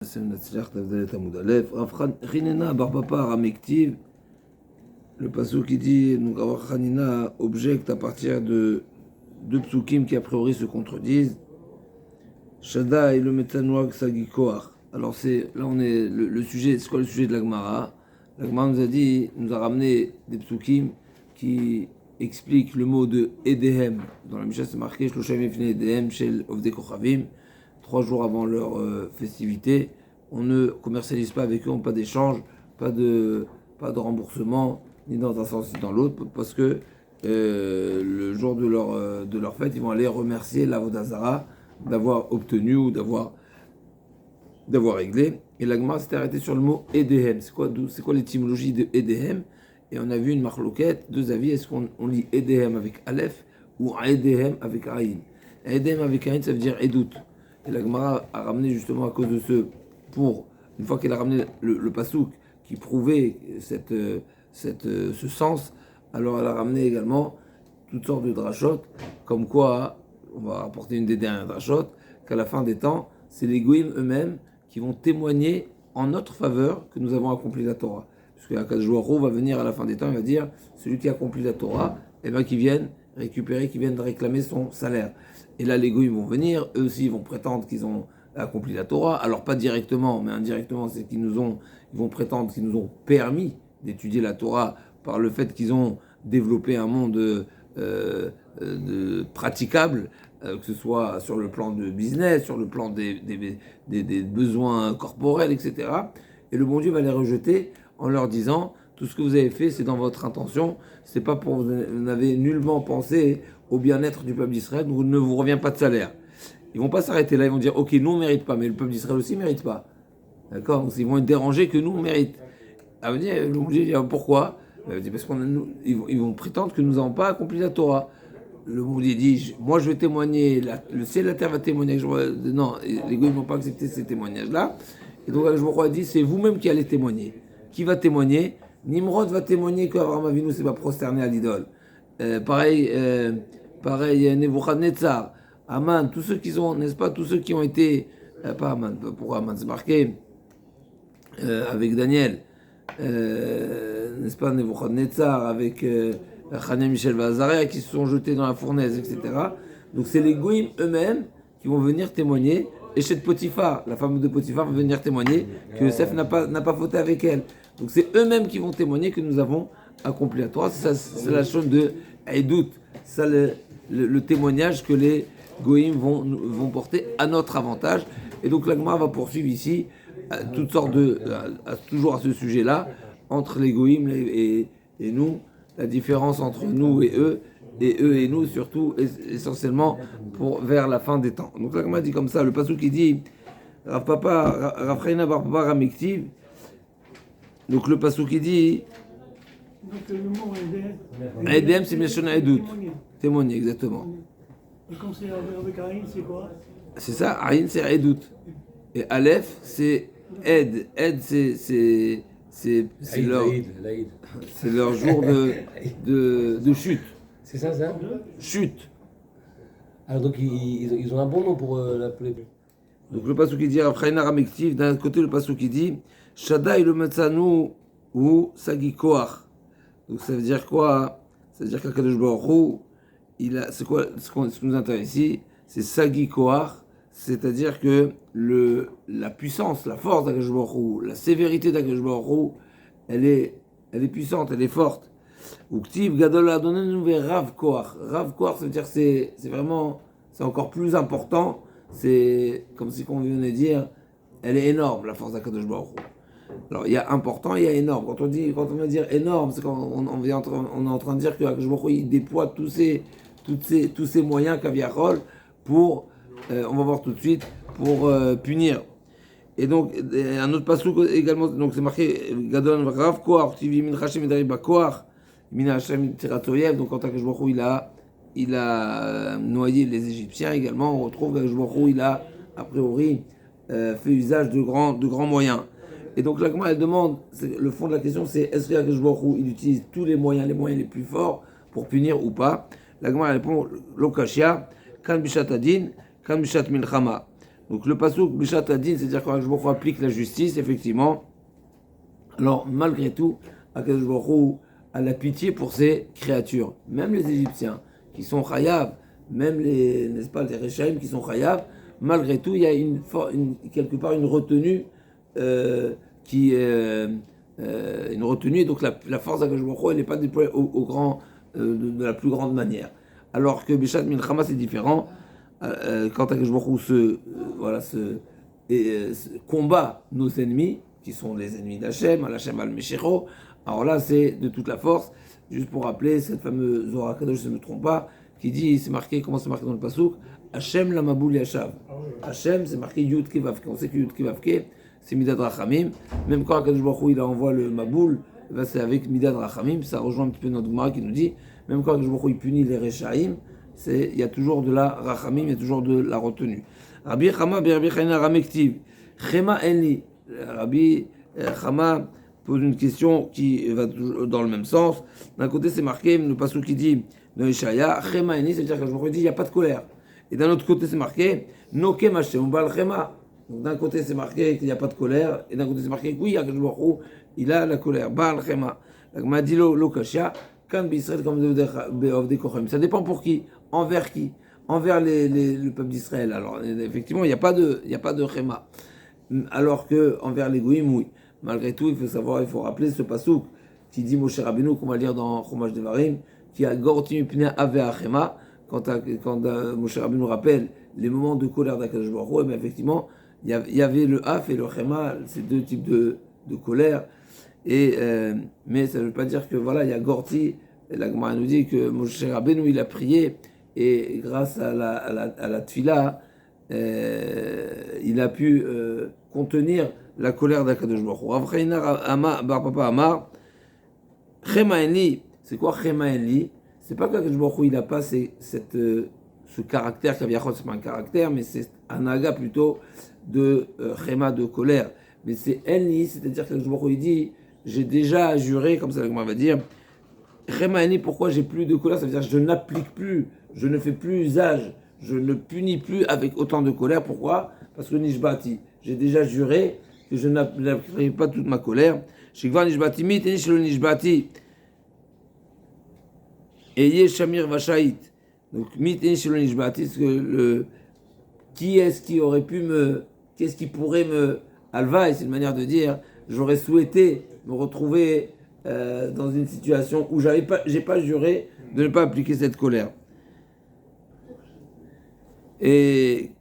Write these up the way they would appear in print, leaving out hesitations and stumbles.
Rav Chanina bar papa Ramektiv, le pasuk qui dit, donc Rav Chanina objecte à partir de deux psukim qui a priori se contredisent. Shada et le Metanouak Sagi Koach. Alors là on est le sujet, c'est quoi le sujet de la Gemara? La Gemara nous a dit, nous a ramené des psukim qui expliquent le mot de Edehem. Dans la Mishnah c'est marqué Shloshim Efne Edehem Shel Ovdei Kochavim. 3 jours avant leur festivité, on ne commercialise pas avec eux, pas d'échange, pas de remboursement, ni dans un sens ni dans l'autre, parce que le jour de leur fête, ils vont aller remercier l'Avodah Zara d'avoir obtenu ou d'avoir réglé. Et la Gemara s'est arrêtée sur le mot Edehem. C'est quoi l'étymologie de Edehem? Et on a vu une marloquette, deux avis. Est-ce qu'on lit Edehem avec Aleph ou Edehem avec Aïn? Edehem avec Aïn, ça veut dire Edout. Et la Gemara a ramené justement à cause de une fois qu'elle a ramené le pasouk qui prouvait ce sens, alors elle a ramené également toutes sortes de drachot, comme quoi, on va rapporter une des dernières drachot, qu'à la fin des temps, c'est les goïms eux-mêmes qui vont témoigner en notre faveur que nous avons accompli la Torah. Puisque Akadosh Baruch Hu va venir à la fin des temps, il va dire, celui qui a accompli la Torah, eh bien, qui viennent récupérer, qui viennent réclamer son salaire. Et là, les goïms vont venir, eux aussi, ils vont prétendre qu'ils ont accompli la Torah. Alors, pas directement, mais indirectement, c'est qu'ils vont prétendre qu'ils nous ont permis d'étudier la Torah par le fait qu'ils ont développé un monde praticable, que ce soit sur le plan de business, sur le plan des besoins corporels, etc. Et le bon Dieu va les rejeter en leur disant, tout ce que vous avez fait, c'est dans votre intention, c'est pas pour vous n'avez nullement pensé au bien-être du peuple d'Israël, donc ne vous revient pas de salaire. Ils vont pas s'arrêter là, ils vont dire, ok, nous on mérite pas, mais le peuple d'Israël aussi mérite pas. D'accord? Donc ils vont être dérangés que nous on mérite. Ça veut dire, pourquoi? Parce qu'ils vont prétendre que nous n'avons pas accompli la Torah. Le monde dit, moi je vais témoigner, le ciel et la terre va témoigner. Non, les gars ne vont pas accepter ces témoignages-là. Et donc je me dit, c'est vous-même qui allez témoigner. Qui va témoigner? Nimrod va témoigner qu'Abraham Avinu ne s'est pas prosterné à l'idole. Pareil, Nebuchadnezzar, Aman, tous ceux qui ont, n'est-ce pas, tous ceux qui ont été, pas Aman, pour Aman, c'est marqué avec Daniel, n'est-ce pas, Nebuchadnezzar, avec Hanania, Michel et Azaria, qui se sont jetés dans la fournaise, etc. Donc c'est les goïms eux-mêmes qui vont venir témoigner. Et chez Potiphar, la femme de Potiphar va venir témoigner que Yosef n'a pas fauté avec elle. Donc c'est eux-mêmes qui vont témoigner que nous avons accompli la Torah. C'est la chose de Edout. C'est le témoignage que les goïms vont porter à notre avantage. Et donc la Gemara va poursuivre ici toutes sortes toujours à ce sujet-là, entre les goïms et nous, la différence entre nous et eux et nous, surtout, essentiellement, vers la fin des temps. Donc la Gemara dit comme ça, le pasuk qui dit, Rav Chanina bar papa Ramektiv, donc le pasuk qui dit, donc le mot Edem, c'est Meshona Edout. Témoigner, exactement. Et quand c'est avec Aïn, c'est quoi? C'est ça, Aïn, c'est Edout. Et Aleph, c'est Ed. Ed, c'est leur jour de chute. C'est ça? Chute. Alors donc ils ont un bon nom pour l'appeler. Donc le pasuk qui dit Rav Chanina Ramektiv, d'un côté le pasuk qui dit Shadai le Metzanu ou Sagi Koach. Donc ça veut dire quoi? Ça veut dire qu'Akadosh Baruch Hu, c'est quoi ce qui nous intéresse ici? C'est Sagi Koach, c'est-à-dire que la puissance, la force d'Akadosh Baruch Hu, la sévérité d'Akadosh Baruch Hu, elle est puissante, elle est forte. Uktiv Gadol Adonenu ve Rav Koach. Rav Koach, ça veut dire que c'est vraiment, c'est encore plus important. C'est comme si on venait dire, elle est énorme, la force d'Akadosh Baruch Hu. Alors il y a important, il y a énorme. Quand on veut dire énorme, c'est quand on est en train de dire que Akadosh Baruch Hu, il déploie tous ces moyens Kaviachol pour, on va voir tout de suite, pour punir. Et donc un autre pasuk également, donc c'est marqué Gadol Rav Koach, Tivi Min Hashem Edari Bakoach, Min Hashem Tiratoyev. Donc quand Akadosh Baruch Hu, il a noyé les Égyptiens également, on retrouve qu'Akadosh Baruch Hu, il a a priori fait usage de grands moyens. Et donc la Gemara, elle demande, le fond de la question c'est est-ce que Akadosh Baruch Hu, il utilise tous les moyens les plus forts pour punir ou pas? La Gemara répond Lokashia, Kan Bishat Adin, Kan Bishat Milchama. Donc le pasuk Bishat Adin, c'est-à-dire quand Akadosh Baruch Hu applique la justice, effectivement. Alors malgré tout, Akadosh Baruch Hu a la pitié pour ses créatures, même les Égyptiens qui sont chayav, même les, n'est-ce pas, les Réchaïm qui sont chayav. Malgré tout, il y a quelque part une retenue une retenue, donc la force d'Akadosh Baruch Hu, elle n'est pas déployée de la plus grande manière. Alors que Bishat Milchama, c'est différent. Quand Akadosh Baruch Hu combat nos ennemis, qui sont les ennemis d'Hachem, Al-Hachem al-Meshecho, alors là, c'est de toute la force. Juste pour rappeler cette fameuse Zohar Kadosh, si je ne me trompe pas, qui dit, c'est marqué, comment c'est marqué dans le Pasuk, Hachem la Maboul Yashav. Hachem, c'est marqué Yud Kevavke. On sait que Yud Kevavke, c'est Midad Rachamim. Même quand Akadosh Baruch Hu, il envoie le Maboul, c'est avec Midad Rachamim. Ça rejoint un petit peu notre Gemara qui nous dit, même quand Akadosh Baruch Hu, il punit les Rechaïm, il y a toujours de la Rachamim, il y a toujours de la retenue. Rabbi Chama, Rabbi Chaina Ramektiv, Chema Enli. Rabbi Chama pose une question qui va dans le même sens. D'un côté, c'est marqué, le passage qui dit dans Ishaya, Chema Eni, c'est-à-dire que je me dis, il n'y a pas de colère. Et d'un autre côté, c'est marqué, Nokem Hashem, Ubal Chema. Donc d'un côté, c'est marqué qu'il n'y a pas de colère, et d'un côté, c'est marqué, oui, il a la colère, Baal Chema. Donc, m'a dit Lokashia, Kan Bisrael, comme Beovde Kochem. Ça dépend pour qui, envers qui, envers le peuple d'Israël. Alors, effectivement, il n'y a pas de Chema. Alors que envers les Goïm, oui. Malgré tout, il faut rappeler ce pasouk qui dit Moshe Rabbeinu, qu'on va lire dans Chumash Devarim, qui a Gortim Pnei Ave Achema, quand Moshe Rabbeinu rappelle les moments de colère d'Akadosh Baruch Hu, mais effectivement, il y avait le Af et le Chema, ces deux types de colère, mais ça ne veut pas dire que voilà, il y a Gorti, et la Gemara nous dit que Moshe Rabbeinu, il a prié, et grâce à la Tfila, il a pu contenir la colère d'Akadosh Baruch Hu. Avreina Bar Papa Amar, Chema Enli, c'est quoi Chema Enli? C'est pas qu'Akadosh Baruch Hu il n'a pas ce caractère, Kaviachot, c'est pas un caractère, mais c'est un aga plutôt de Chema, de colère. Mais c'est Enli, c'est-à-dire qu'Akadosh Baruch Hu il dit, j'ai déjà juré, comme ça on va dire, Chema Enli, pourquoi j'ai plus de colère? Ça veut dire que je n'applique plus, je ne fais plus usage, je ne punis plus avec autant de colère. Pourquoi? Parce que Nishbati, j'ai déjà juré que je n'appliquerai pas toute ma colère. Shikva Nishbati, miteni shelo Nishbati, Eye Shamir Vashait. Donc, miteni shelo Nishbati, c'est que qui est-ce qui aurait pu qu'est-ce qui pourrait Alvaï, c'est une manière de dire, j'aurais souhaité me retrouver dans une situation où j'ai pas juré de ne pas appliquer cette colère. Et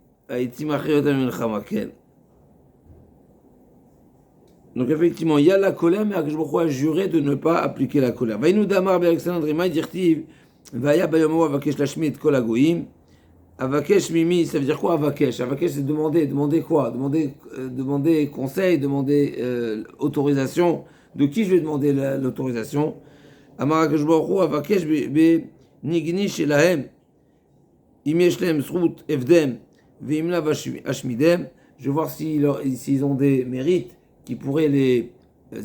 donc effectivement, il y a la colère, mais Akadosh Baruch Hu a juré de ne pas appliquer la colère. Vaïnou damar be'Alexandre Imai dirtiv vaya bayomo avakesh lashmi et kol hagoyim. Avakesh mimi, ça veut dire quoi avakesh? Avakesh c'est demander quoi? Demander conseil, demander autorisation. De qui je vais demander l'autorisation? Amar Akadosh Baruch Hu avakesh be nigni shelahem. Je vais voir s'ils ont des mérites qui pourraient les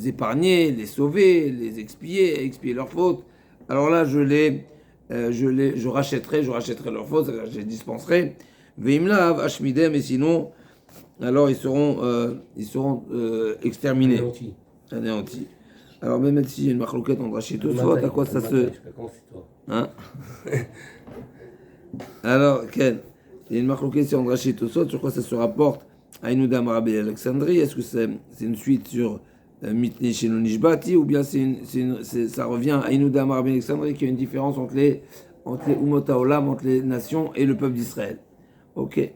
épargner, les sauver, les expier leurs fautes. Alors là, je rachèterai leurs fautes, je les dispenserai. Et sinon, alors ils seront exterminés, anéantis. Alors même si il y a une marloquette entre Rachid et Tosfot, à quoi ça se... Hein? Alors, Ken, il y a une marque question entre Rachid et Tosfot, sur quoi ça se rapporte à Inouda Marabé Alexandrie? Est-ce que c'est une suite sur Mitni Shelo Nishbati, ou bien ça revient à Inouda Marabé Alexandrie, qui a une différence entre les Umot HaOlam, entre les nations et le peuple d'Israël? Ok.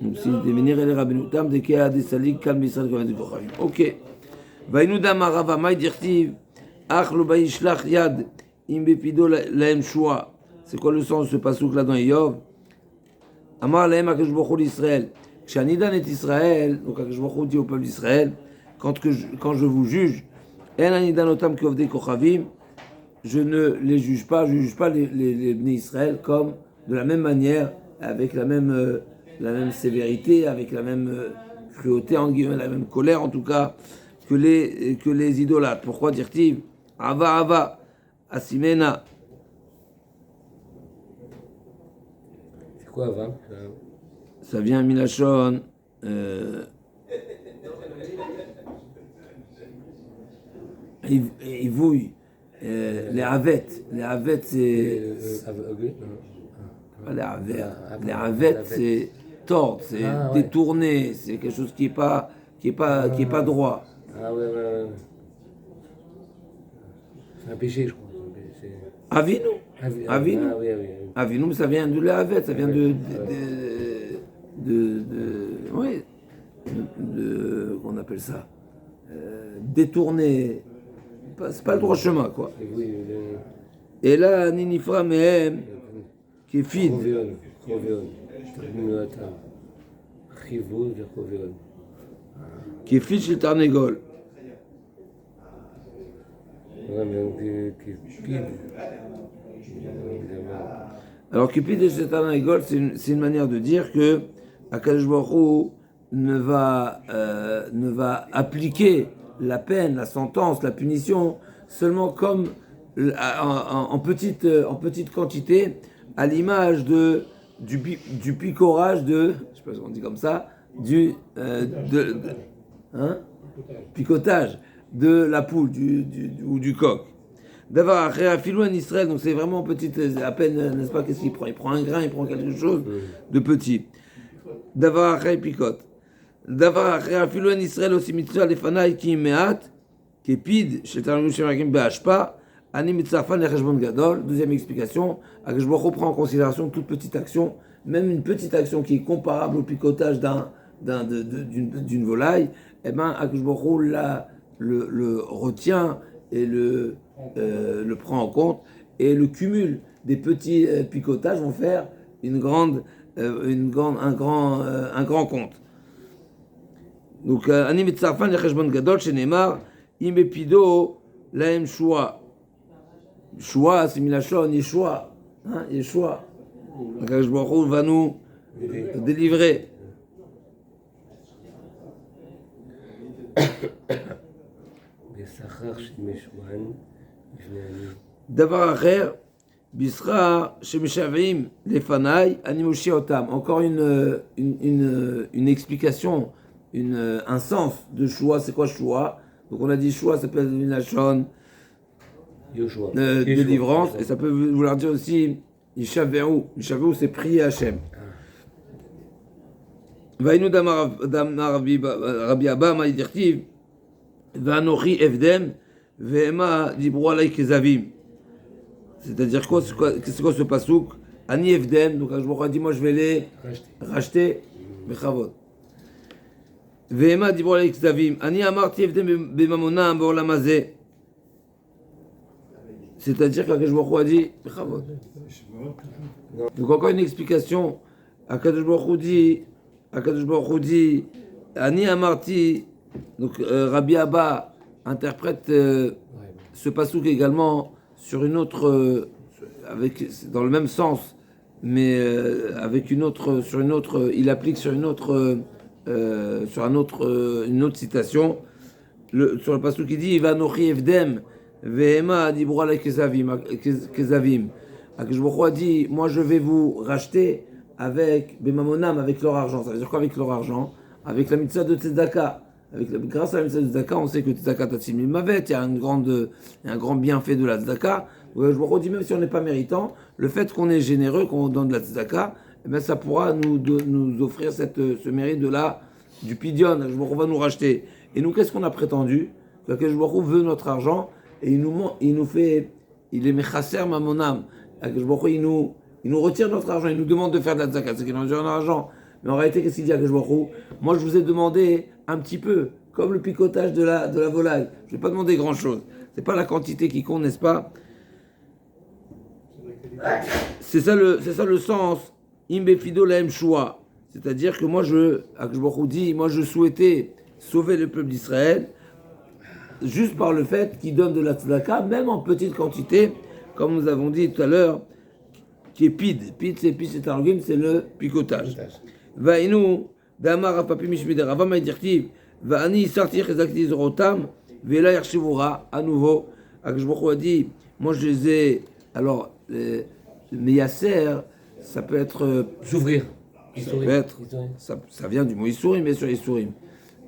Donc, si devenir les Rabbenutam, de Kea des Salik, Kalm Israël, comme du Kochavim. Ok. Va Inouda Marava, Maï Dirtiv. Yad imbepido laem shua. C'est quoi le sens de ce pasouk là dans Yov? Amar laem Akadosh Baruch Hu d'Israël. Kshanidan et Israël, donc Akadosh Baruch Hu dit au peuple d'Israël, quand je vous juge, en anidan otam kovdei kochavim, je ne les juge pas, les Bnei Israël comme de la même manière, avec la même sévérité, avec la même cruauté, en guillemets, la même colère en tout cas, que les idolâtres. Pourquoi dire-t-il Ava, Asimena. quoi, va? Ça vient Milachon. Ivouille. Les avettes. Les avettes, c'est. Aveugle? Pas les avettes. Les avettes, c'est tordre, c'est Ah, ouais. détourné, c'est quelque chose qui est pas droit. Ah ouais, ouais, ouais. C'est un péché, je crois. Avinu. Avinu. Ah oui, ah oui. Avinu, mais ça vient de la avette, ça vient ouais, qu'on appelle ça, détourner. C'est pas le droit chemin, quoi. Et oui, Et là, Ninifra Mehem, qui est fide. Chovéon. Termino Atam. Chivou de Chovéon. Qui est fide chez le Tarnégol. Ouais, mais Cupide. Alors, Cupide chez le Tarnégol, c'est une manière de dire que Akadosh Baruch Hu ne va appliquer la peine, la sentence, la punition seulement comme en petite quantité, à l'image du picorage de, je sais pas si on dit comme ça, picotage de la poule ou du coq. D'avoir réaffilou en Israël, donc c'est vraiment petite, à peine, n'est-ce pas, qu'est-ce qu'il prend? Il prend un grain, il prend quelque chose de petit. D'avoir picote. D'avoir réaffilou en Israël aussi mitzvah les fanaï qui meat, qui est pide, chez Targum Shemakim Be'ashpa, Ani mitzafan le cheshbon gadol. Deuxième explication, Akadosh Baruch Hu prend en considération toute petite action, même une petite action qui est comparable au picotage d'une volaille, eh ben Akadosh Baruch Hu le retient et le prend en compte, et le cumul des petits picotages vont faire un grand compte. Donc, Ani mitzafan le cheshbon gadol, chez Neymar, imepido laem shua. Shua, c'est Milachon, Yeshua. Yeshua. Akadosh Baruch Hu va nous délivrer. Davar acher, bisra shemeshavim lefanai animushi otam. Encore une explication, un sens de Shua. C'est quoi Shua? Donc on a dit Shua, ça peut être Milachon, délivrance, et ça peut vouloir dire aussi Yishavehu. Yishavehu, c'est prier Hachem. Vainu damar Rabbi Abba Maïdirtiv, Vanochi Evdem, Vehema Dibro Alay Kezavim. C'est-à-dire quoi? C'est quoi ce pasouk? Ani Evdem, donc je me dis, moi je vais les racheter, Bechavot. Vehema Dibro Alay Kezavim. Ani Amarti Evdem Bemamona Borlam Hazeh. C'est-à-dire qu'Akadosh Baruch Hu a dit, Bechavot. Donc encore une explication. Akadosh Baruch Hu dit, Ani Amarti. Donc Rabbi Abba interprète ce pasouk également sur une autre, dans le même sens, mais avec une autre, il applique sur une autre citation. Sur le pasouk qui dit, Vanochi Evdem. Vehema dibro alay kezavim. Akadosh Baruch Hu a dit, moi je vais vous racheter avec Bemamonam, avec leur argent. Ça veut dire quoi avec leur argent? Avec la mitzvah de Tzedaka. Grâce à la mitzvah de Tzedaka, on sait que Tzedaka Tatsim Mavet, il y a un grand bienfait de la Tzedaka. Donc Akadosh Baruch Hu dit, même si on n'est pas méritant, le fait qu'on est généreux, qu'on donne de la Tzedaka, eh bien, ça pourra nous offrir ce mérite du Pidion. Akadosh Baruch Hu va nous racheter. Et nous, qu'est-ce qu'on a prétendu? Que Akadosh Baruch Hu veut notre argent. Et il est mechasser mamonam. Akadosh Baruch Hu, il nous retire notre argent, il nous demande de faire de la zakat, c'est qu'il nous retire notre argent. Mais en réalité, qu'est-ce qu'il dit Akadosh Baruch Hu? Moi, je vous ai demandé un petit peu, comme le picotage de la volaille. Je ne vais pas demander grand-chose. C'est pas la quantité qui compte, n'est-ce pas? C'est ça le sens. Imbefido laem shua. C'est-à-dire que moi, Akadosh Baruch Hu dit, moi, je souhaitais sauver le peuple d'Israël, juste par le fait qu'il donne de la tzedaka, même en petite quantité, comme nous avons dit tout à l'heure, qui est pide. Pide, c'est Targum, c'est le picotage. Vainu, damar apapi mishmide rava maïdirtiv, va'ani sartir chezakti zorotam, ve'la yarshivura, à nouveau. Akadosh Baruch Hu a dit, moi je les ai, alors, Meyasser, ça peut être S'ouvrir. ça peut être, ça vient du mot Issourim, bien sûr, Issourim.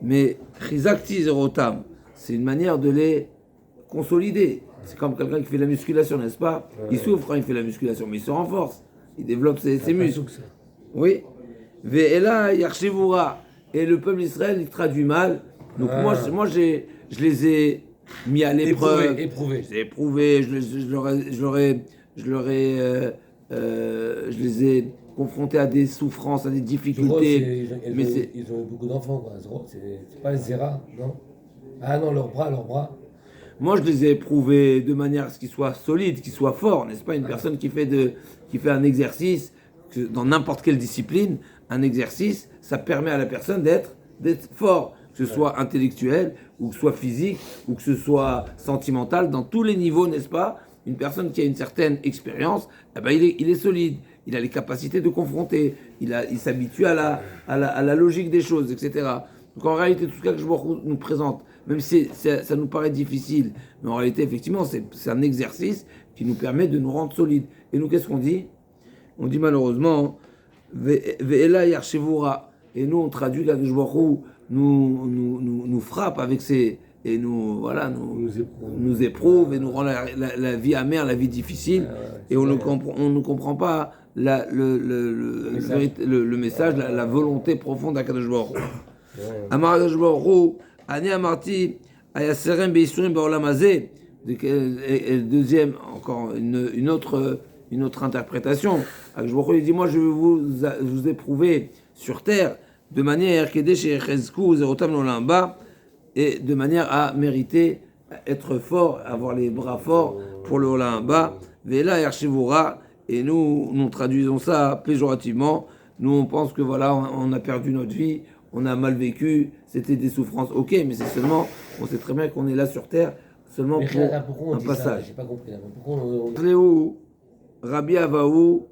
Mais Chizakti Zerotam, c'est une manière de les consolider. C'est comme quelqu'un qui fait de la musculation, n'est-ce pas? Il souffre quand il fait la musculation, mais il se renforce. Il développe ses muscles. Oui. Ve'ela Yarshevura. Et le peuple d'Israël, il traduit mal. Donc je les ai mis à l'épreuve. Éprouvé. Je les ai éprouvés, je les ai confrontés à des souffrances, à des difficultés. Ils ont eu beaucoup d'enfants, quoi. C'est pas Zera, non? Ah non, leurs bras. Moi, je les ai éprouvés de manière à ce qu'ils soient solides, qu'ils soient forts, n'est-ce pas? Une personne qui fait un exercice, dans n'importe quelle discipline, un exercice, ça permet à la personne d'être fort, que ce soit intellectuel, ou que ce soit physique, ou que ce soit sentimental, dans tous les niveaux, n'est-ce pas? Une personne qui a une certaine expérience, eh ben il est solide, il a les capacités de confronter, il s'habitue à la logique des choses, etc. Donc en réalité, tout ce que je nous présente, même si ça nous paraît difficile, mais en réalité, effectivement, c'est un exercice qui nous permet de nous rendre solides. Et nous, qu'est-ce qu'on dit? On dit malheureusement, Ve'ela Yarshevura. Et nous, on traduit qu'Akadosh Baruch Hu nous frappe avec et nous éprouve et nous rend la vie amère, la vie difficile. Et on ne comprend pas le message, la volonté profonde d'Akadosh Baruch Hu. Amar Akadosh Baruch Hu, Ani Amarti, Ayaserem Beisurim Baolam Hazeh. Et deuxième, encore une autre interprétation. Akadosh Baruch Hu, il dit, moi je vais vous éprouver sur terre de manière et de manière à mériter, être fort, avoir les bras forts pour le Olam Haba. Vela Yarshivura. Et nous traduisons ça péjorativement. Nous on pense que voilà, on a perdu notre vie, on a mal vécu, c'était des souffrances. Ok, mais c'est seulement, on sait très bien qu'on est là sur terre seulement pour un passage. J'ai pas compris. Pourquoi Rabbi Avaou,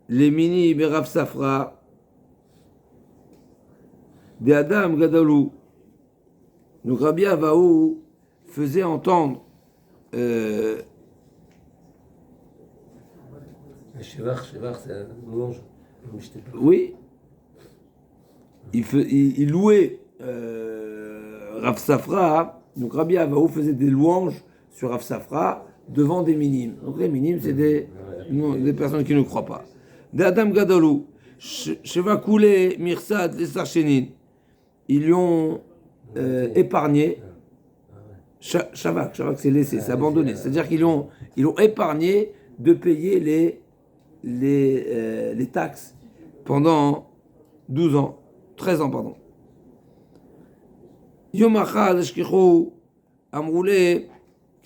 les mini Berav Safra, des Adam Gadalou. Donc Rabbi Avaou faisait entendre Shevar, c'est un louange. oui, il louait Rav Safra. Donc Rabbi Avaou faisait des louanges sur Rav Safra devant des minimes. Donc les minimes, c'est des personnes qui ne croient pas. Des Adam Gadalou, Sheva Koulé, Mirsad, les Sarchenin, ils lui ont épargné. Shavak, c'est laissé, c'est abandonné. C'est-à-dire qu'ils ont épargné de payer les taxes pendant 13 ans, pardon. Yom Achad, Ashkichu, Amroulé,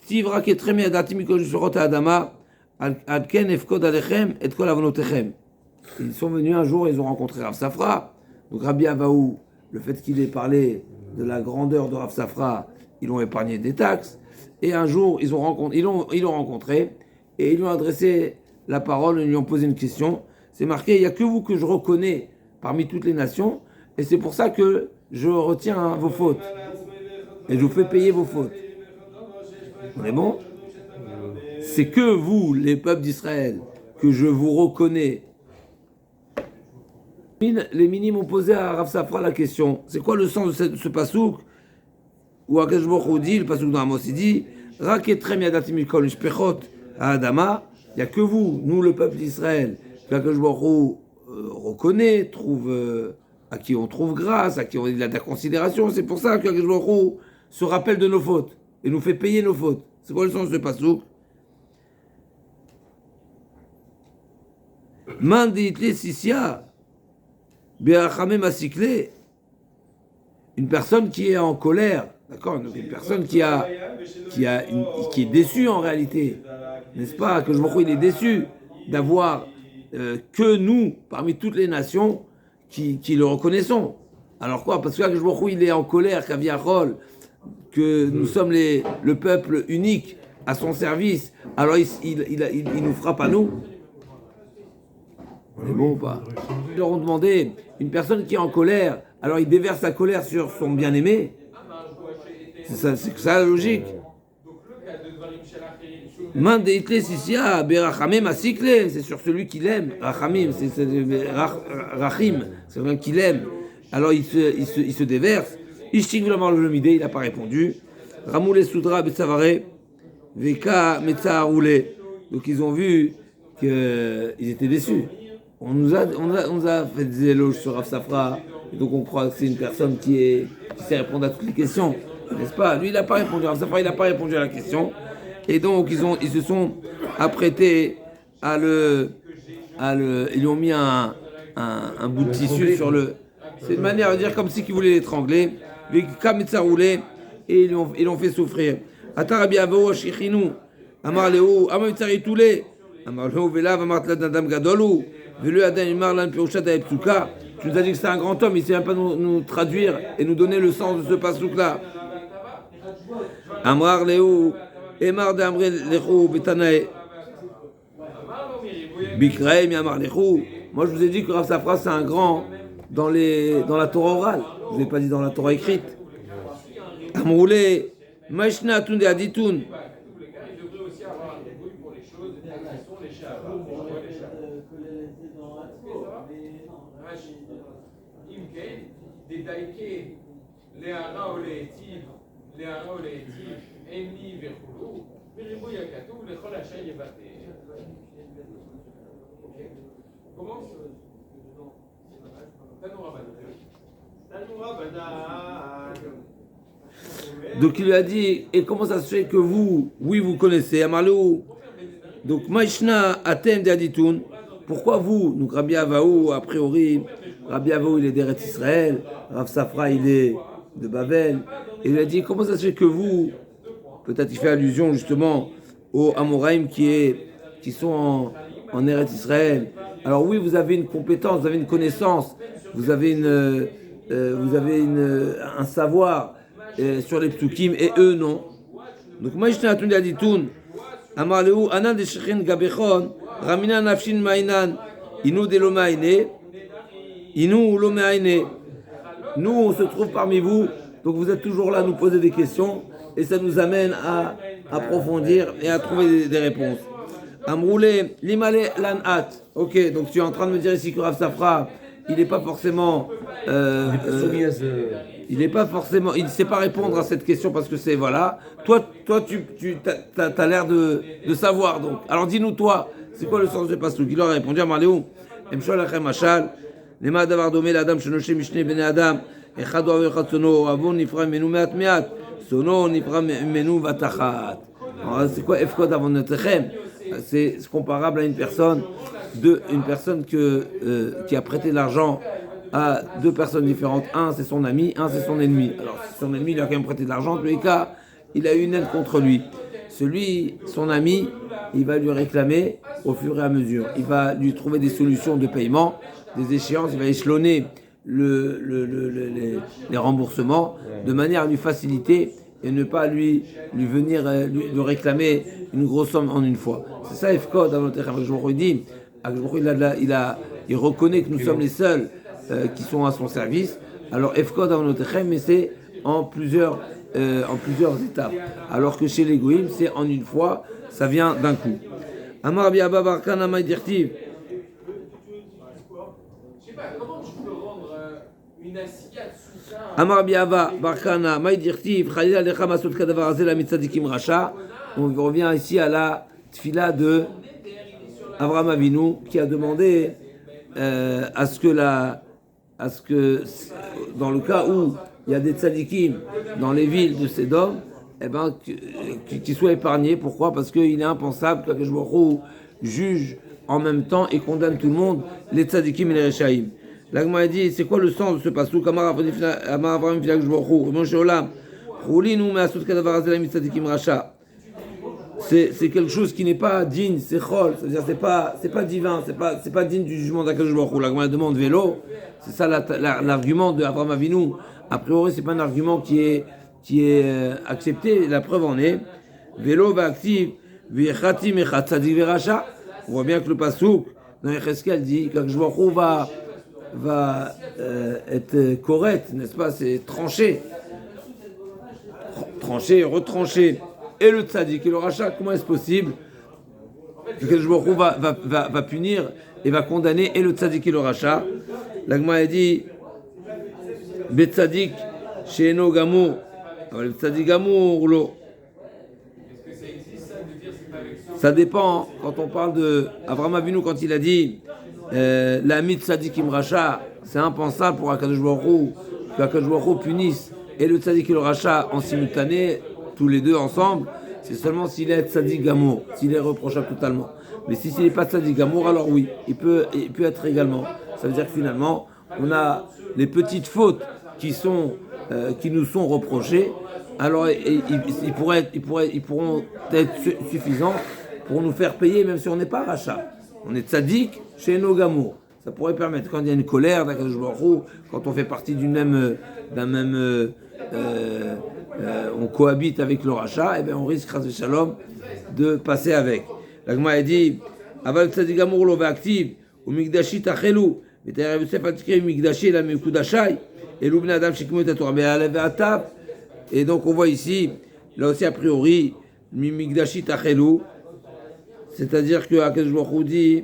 Ktiv Rak Etremi Adati Mikol Shorot Adama, Adken Efkod Alechem, Et Kol Avonotechem. Ils sont venus un jour, ils ont rencontré Rav Safra. Donc Rabbi Avaou, le fait qu'il ait parlé de la grandeur de Rav Safra, ils l'ont épargné des taxes. Et un jour, ils l'ont rencontré et ils lui ont adressé la parole, ils lui ont posé une question. C'est marqué, il n'y a que vous que je reconnais parmi toutes les nations, et c'est pour ça que je retiens vos fautes. Et je vous fais payer vos fautes. On est bon? C'est que vous, les peuples d'Israël, que je vous reconnais. Les minimes ont posé à Rav Safra la question, c'est quoi le sens de ce pasouk? Où Akadosh Baruch Hu dit, le pasouk dans Amos, il dit, Rak etrem yadati mikol mishpechot ha'adama. Il n'y a que vous, nous le peuple d'Israël, qu'Akadosh Baruch Hu reconnaît, à qui on trouve grâce, à qui il a de la considération. C'est pour ça qu'Akadosh Baruch Hu se rappelle de nos fautes et nous fait payer nos fautes. C'est quoi le sens de ce pasouk? Mandit sisya be'achamem asikle. Une personne qui est en colère, d'accord, une personne qui est déçue en réalité, n'est-ce pas, que je vois il est déçu d'avoir que nous, parmi toutes les nations, qui le reconnaissons. Alors quoi? Parce que je vois il est en colère, Kaviachol, que nous sommes le peuple unique à son service, alors il nous frappe à nous. On est bon ou pas? Ils leur ont demandé, une personne qui est en colère, alors il déverse sa colère sur son bien-aimé. C'est ça la logique. Mande itle sisia berachamim asikle, c'est sur celui qu'il aime. Rachamim, rachim, c'est quelqu'un qu'il aime. Alors il se déverse. Ishtik v'lamar le midé, il n'a pas répondu. Ramoule soudra betsavare veka metzaharoule. Donc ils ont vu qu'ils étaient déçus. On nous a fait des éloges sur Rav Safra, et donc on croit que c'est une personne qui sait répondre à toutes les questions, n'est-ce pas? Lui, il n'a pas répondu. Rav Safra, il n'a pas répondu à la question, et donc ils se sont apprêtés à ils lui ont mis un bout de tissu sur le. C'est une manière de dire comme si qu'ils voulaient l'étrangler. Et ils l'ont fait souffrir. Atarabi Avou Ashichinu, Amar Leu, Amar Tsaritule, Amar Leu Velav, Amar Tladam Gadolu, Velu Adam Marlan Pirushat Aepsuka. Tu nous as dit que c'est un grand homme, il ne sait même pas nous traduire et nous donner le sens de ce pasouk-là. Amar Leu, Emar de Amre Lechu Betanae, Bikrae, Amar Lechu. Moi je vous ai dit que Rav Safra c'est un grand dans la Torah orale. Je ne vous ai pas dit dans la Torah écrite. Amroulé, Mashna Tunde Aditun. Donc il lui a dit, et comment ça se fait que vous, oui vous connaissez Amalou. Donc Maishna Atem Daditoun, pourquoi vous, donc Rabbi Avaou, a priori, Rabbi Avaou il est d'Eretz Israël, Rav Safra il est de Babel, et il lui a dit, comment ça se fait que vous, peut-être il fait allusion justement aux Amoraïm qui sont en Eretz Israël. Alors oui, vous avez une compétence, vous avez une connaissance, vous avez un savoir sur les psukim et eux non. Donc Maïshna Atun Yaditoun Amaleu Anan de Shechin Gabechon Ramina Nafshin Mainan Inu de Lomaine Inu Lomaine. Nous on se trouve parmi vous, donc vous êtes toujours là à nous poser des questions et ça nous amène à approfondir et à trouver des réponses. Amroulé Limale Lanat. Ok, donc tu es en train de me dire ici que Rav Safra il n'est pas forcément il n'est pas forcément, il ne sait pas répondre à cette question parce que c'est voilà. Toi, tu as l'air de savoir donc. Alors dis-nous toi, c'est quoi le sens de pasouk? Il leur a répondu à Marléou. Emshol achem mashal, lema davar domé l'adam shenoshe mishne bnei adam, echad oav echad sono, avon nifra menu meat meat, sono nifra menu vatachat. Alors c'est quoi efkod avon netechem? C'est comparable à une personne qui a prêté de l'argent à deux personnes différentes. Un, c'est son ami, un, c'est son ennemi. Alors, son ennemi, il a quand même prêté de l'argent. En tous les cas, il a eu une aide contre lui. Son ami, il va lui réclamer au fur et à mesure. Il va lui trouver des solutions de paiement, des échéances. Il va échelonner les remboursements de manière à lui faciliter et ne pas lui réclamer une grosse somme en une fois. C'est ça, Efkod, il reconnaît que nous sommes les seuls qui sont à son service. Alors Efkod Avonotechem, mais c'est en plusieurs étapes. Alors que chez les Goïm, c'est en une fois, ça vient d'un coup. Amar Biaba Barkana Maïdirtiv. Amar Biaba Barkana Maïdirtiv, Khalila Lecha Masud Kadavar Azel Amitzadikim Racha. On revient ici à la tfila de Avraham Avinu qui a demandé à ce que dans le cas où il y a des tzadikim dans les villes de Sédom, qu'ils soient épargnés. Pourquoi? Parce qu'il est impensable que Akadosh Baruch Hu juge en même temps et condamne tout le monde, les tzadikim et les rechaïm. L'Agma a dit, c'est quoi le sens de ce passouk? Amar Avraham Akadosh Baruch Hu, Mon Sheolam, Choulinu me'asut kadavar hazel mitzadikim racha. C'est quelque chose qui n'est pas digne, c'est chol, c'est-à-dire c'est pas divin, c'est pas digne du jugement d'Akadosh Baruch Hu. La Gemara demande vélo, c'est ça l'argument de Avraham Avinu. A priori, c'est pas un argument qui est accepté. La preuve en est vélo va active v'echati mechat tzadik v'racha. On voit bien que le pasuk dans Yecheskel dit qu'Akadosh Baruch Hu va être correct, n'est-ce pas? C'est tranché, retranché. Et le tzaddik et le rachat, comment est-ce possible? Akadosh Baruch Hu va punir et va condamner et le tzaddik et le rachat. L'agma a dit Betzadik she'eno gamour. Le tzaddik gamour lo. Ça dépend, quand on parle de Avraham Avinu, quand il a dit l'ami tzadikim racha, c'est impensable pour Akadosh Baruch Hu que Akadosh Baruch Hu punisse et le tzadik et le racha en simultané, tous les deux ensemble. C'est seulement s'il est tzadik gamour, s'il est reprochable totalement. Mais si il n'est pas tzadik gamour, alors oui, il peut être également. Ça veut dire que finalement, on a les petites fautes qui nous sont reprochées. Alors ils pourront être suffisants pour nous faire payer, même si on n'est pas rachat. On est tzaddik chez nos gamour. Ça pourrait permettre, quand il y a une colère d'Akadosh Baruch Hu, quand on fait partie on cohabite avec le rachat, et bien on risque, chas v'shalom, de passer avec. L'agma a dit, aval tzaddik gamour lo ve'aktiv, ou migdashi tachelu, v'tayar Yosef atikri migdashi la mekudashai, et l'ubne adam shikmu et atorah be'alev ve'atav. Et donc on voit ici, là aussi a priori, migdashi tachelu, c'est-à-dire que Akadosh Baruch Hu dit,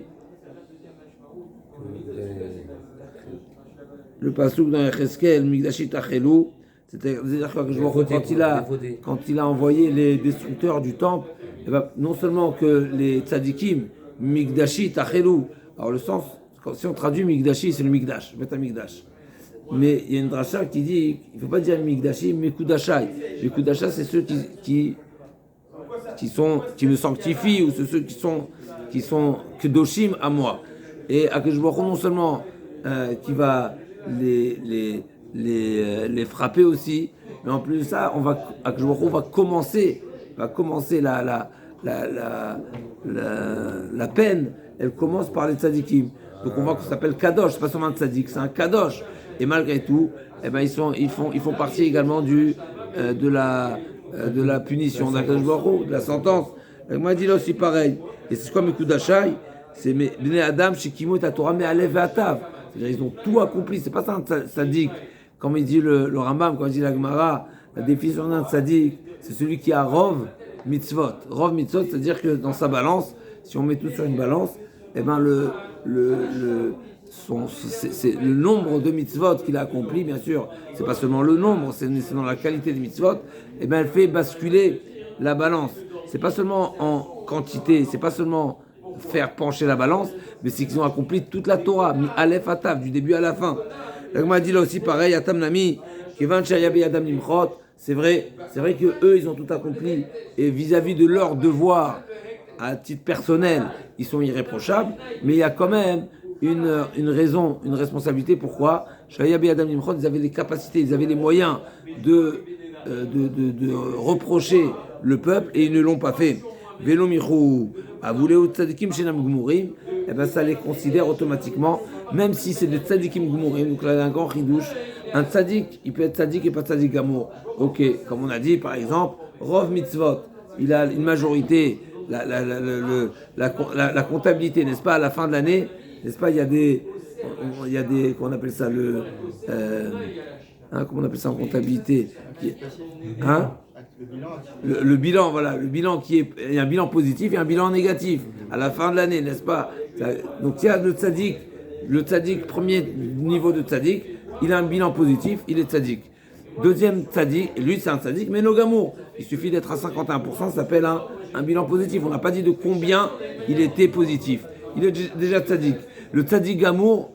le pasuk dans Yecheskel, migdashi tachelu, c'est-à-dire que quand il a envoyé les destructeurs du temple, et ben, non seulement que les tzadikim, migdashi tachelu, alors le sens, si on traduit migdashi, c'est le migdash, bet migdash. Mais il y a une dracha qui dit il ne faut pas dire migdashi, mais kudashai. Les kudashai, c'est ceux qui me sanctifient, ou c'est ceux qui sont kedoshim à moi. Et Akadosh Baruch Hu, non seulement qui va les frapper aussi, mais en plus de ça, Akadosh Baruch Hu va commencer la peine. Elle commence par les tzadikim. Donc on voit que ça s'appelle kadosh, c'est pas seulement un tzadik, c'est un kadosh. Et malgré tout, eh ben ils font partie également de la punition d'Akadosh Baruch Hu, de la sentence. Moi, dit là aussi pareil. Et c'est quoi mes coups d'achai? C'est mes bnei adam shekimo et Torah me'alev ve'atav. C'est-à-dire ils ont tout accompli. C'est pas ça un tzaddik, comme il dit le Rambam, comme il dit la Gemara. La définition d'un tzaddik, c'est celui qui a rov mitzvot. Rov mitzvot, c'est-à-dire que dans sa balance, si on met tout sur une balance, eh ben c'est le nombre de mitzvot qu'il a accompli, bien sûr, c'est pas seulement le nombre, c'est dans la qualité des mitzvot, et bien elle fait basculer la balance. C'est pas seulement en quantité, c'est pas seulement faire pencher la balance, mais c'est qu'ils ont accompli toute la Torah, mi aleph atav, du début à la fin. L'Agma dit là aussi pareil, atam nami, kevan shayabe adam nimchot, c'est vrai que eux ils ont tout accompli, et vis-à-vis de leur devoir, à titre personnel, ils sont irréprochables, mais il y a quand même une raison, une responsabilité. Pourquoi? Shayabe Adam Nimchot, ils avaient les capacités, ils avaient les moyens de reprocher le peuple et ils ne l'ont pas fait. Velo michou, avuleu tzadikim shenam gmurim, et ben ça les considère automatiquement, même si c'est de tzadikim gmurim. Donc là, il y a un grand chidouche. Un tzadik, il peut être tzadik et pas tzadik gamour. Ok, comme on a dit par exemple, rov mitzvot, il a une majorité, la comptabilité, n'est-ce pas, à la fin de l'année. N'est-ce pas, il y a des, comment on appelle ça, comment on appelle ça en comptabilité, le bilan, voilà, le bilan il y a un bilan positif et un bilan négatif à la fin de l'année, n'est-ce pas? Donc il y a le tzaddik, premier niveau de tzaddik, il a un bilan positif, il est tzaddik. Deuxième tzaddik, lui c'est un tzaddik, mais no gamour, il suffit d'être à 51%, ça s'appelle un bilan positif. On n'a pas dit de combien il était positif. Il est déjà tzaddik. Le tzaddik gamour,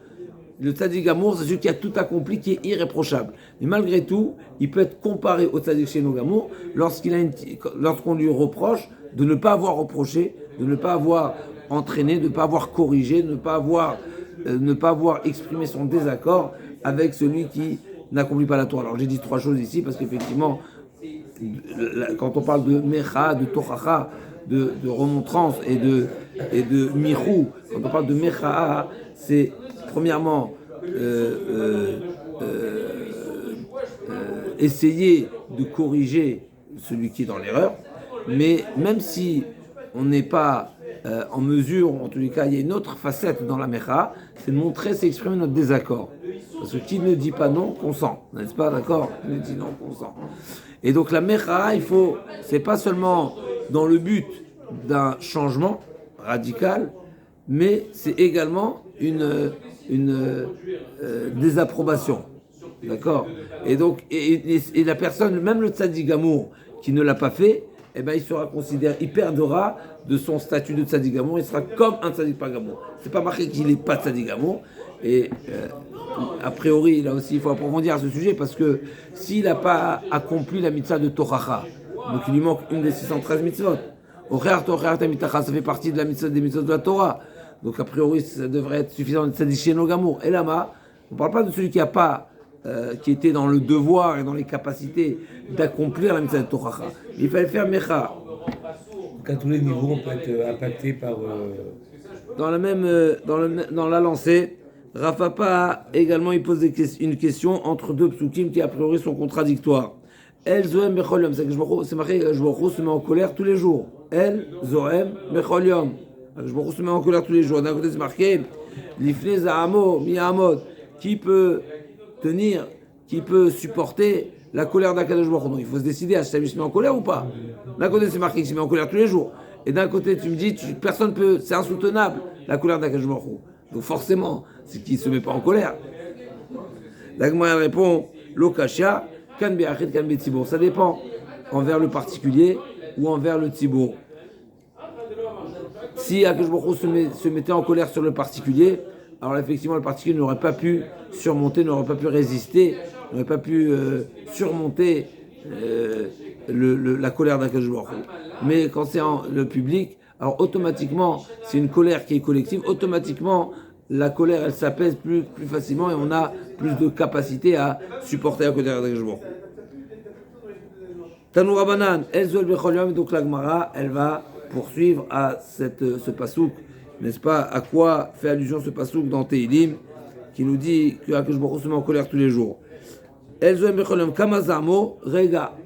c'est celui qui a tout accompli, qui est irréprochable. Mais malgré tout, il peut être comparé au tzaddik chez nos gamour lorsqu'on lui reproche de ne pas avoir reproché, de ne pas avoir entraîné, de ne pas avoir corrigé, de ne pas avoir exprimé son désaccord avec celui qui n'accomplit pas la Torah. Alors j'ai dit trois choses ici parce qu'effectivement, quand on parle de mecha, de tochacha, de remontrance et de mirou, quand on parle de mecha, c'est premièrement essayer de corriger celui qui est dans l'erreur, mais même si on n'est pas en mesure, en tous les cas il y a une autre facette dans la mecha, c'est de montrer, c'est exprimer notre désaccord. Parce que qui ne dit pas non, consent, n'est-ce pas, d'accord? Qui ne dit non, consent. Et donc la mecha, c'est pas seulement dans le but d'un changement radicale, mais c'est également une désapprobation. D'accord? Et donc, et la personne, même le tzaddik amour qui ne l'a pas fait, eh ben, il sera considéré, il perdra de son statut de tzaddik amour, il sera comme un tzaddik pas gamour. C'est pas marqué qu'il n'est pas tzaddik amour. Et a priori, là aussi, il faut approfondir à ce sujet parce que s'il n'a pas accompli la mitzvah de Tochacha, donc il lui manque une des 613 mitzvot. Ça fait partie de la mitzvah des mitzvot de la Torah. Donc a priori, ça devrait être suffisant de tzaddik sheno gamour. Et là-bas, on ne parle pas de celui qui a pas qui était dans le devoir et dans les capacités d'accomplir la mitzvah de Tochacha. Il fallait faire mecha. Donc à tous les niveaux, on peut être impacté par... Dans la même, dans la lancée, Rafapa également il pose une question entre deux psukim qui a priori sont contradictoires. El Zoem Bechol Yom, c'est marqué que Jborou se met en colère tous les jours. El Zoem Bechol Yom, Jborou se met en colère tous les jours. D'un côté c'est marqué Lifnei Zahamo Mihamod, qui peut tenir, qui peut supporter la colère d'Akadosh Baruch Hu. Donc il faut se décider à se met en colère ou pas. D'un côté c'est marqué qu'il se met en colère tous les jours. Et d'un côté, tu me dis, personne peut, c'est insoutenable, la colère d'Akadosh Baruch Hu. Donc forcément, c'est qu'il ne se met pas en colère. L'Agma répond, l'Okashia, kan be'achid, kan be'tzibour. Ça dépend envers le particulier ou envers le tzibour. Si Akadosh Baruch Hu se mettait en colère sur le particulier, alors effectivement, le particulier n'aurait pas pu surmonter, n'aurait pas pu résister, n'aurait pas pu surmonter la colère d'Akadosh Baruch Hu. Mais quand c'est le public, alors automatiquement, c'est une colère qui est collective, automatiquement, la colère, elle s'apaise plus facilement et on a plus de capacité à supporter la colère d'Akadosh Baruch Hu. Tanoura Banan, Elzol Bechol Yom, donc la Gemara, elle va poursuivre à ce pasouk, n'est-ce pas, à quoi fait allusion ce pasouk dans Teilim, qui nous dit que Akadosh Baruch Hu se met en colère tous les jours. Elzol Bechol Yom, Kamazamo, Rega,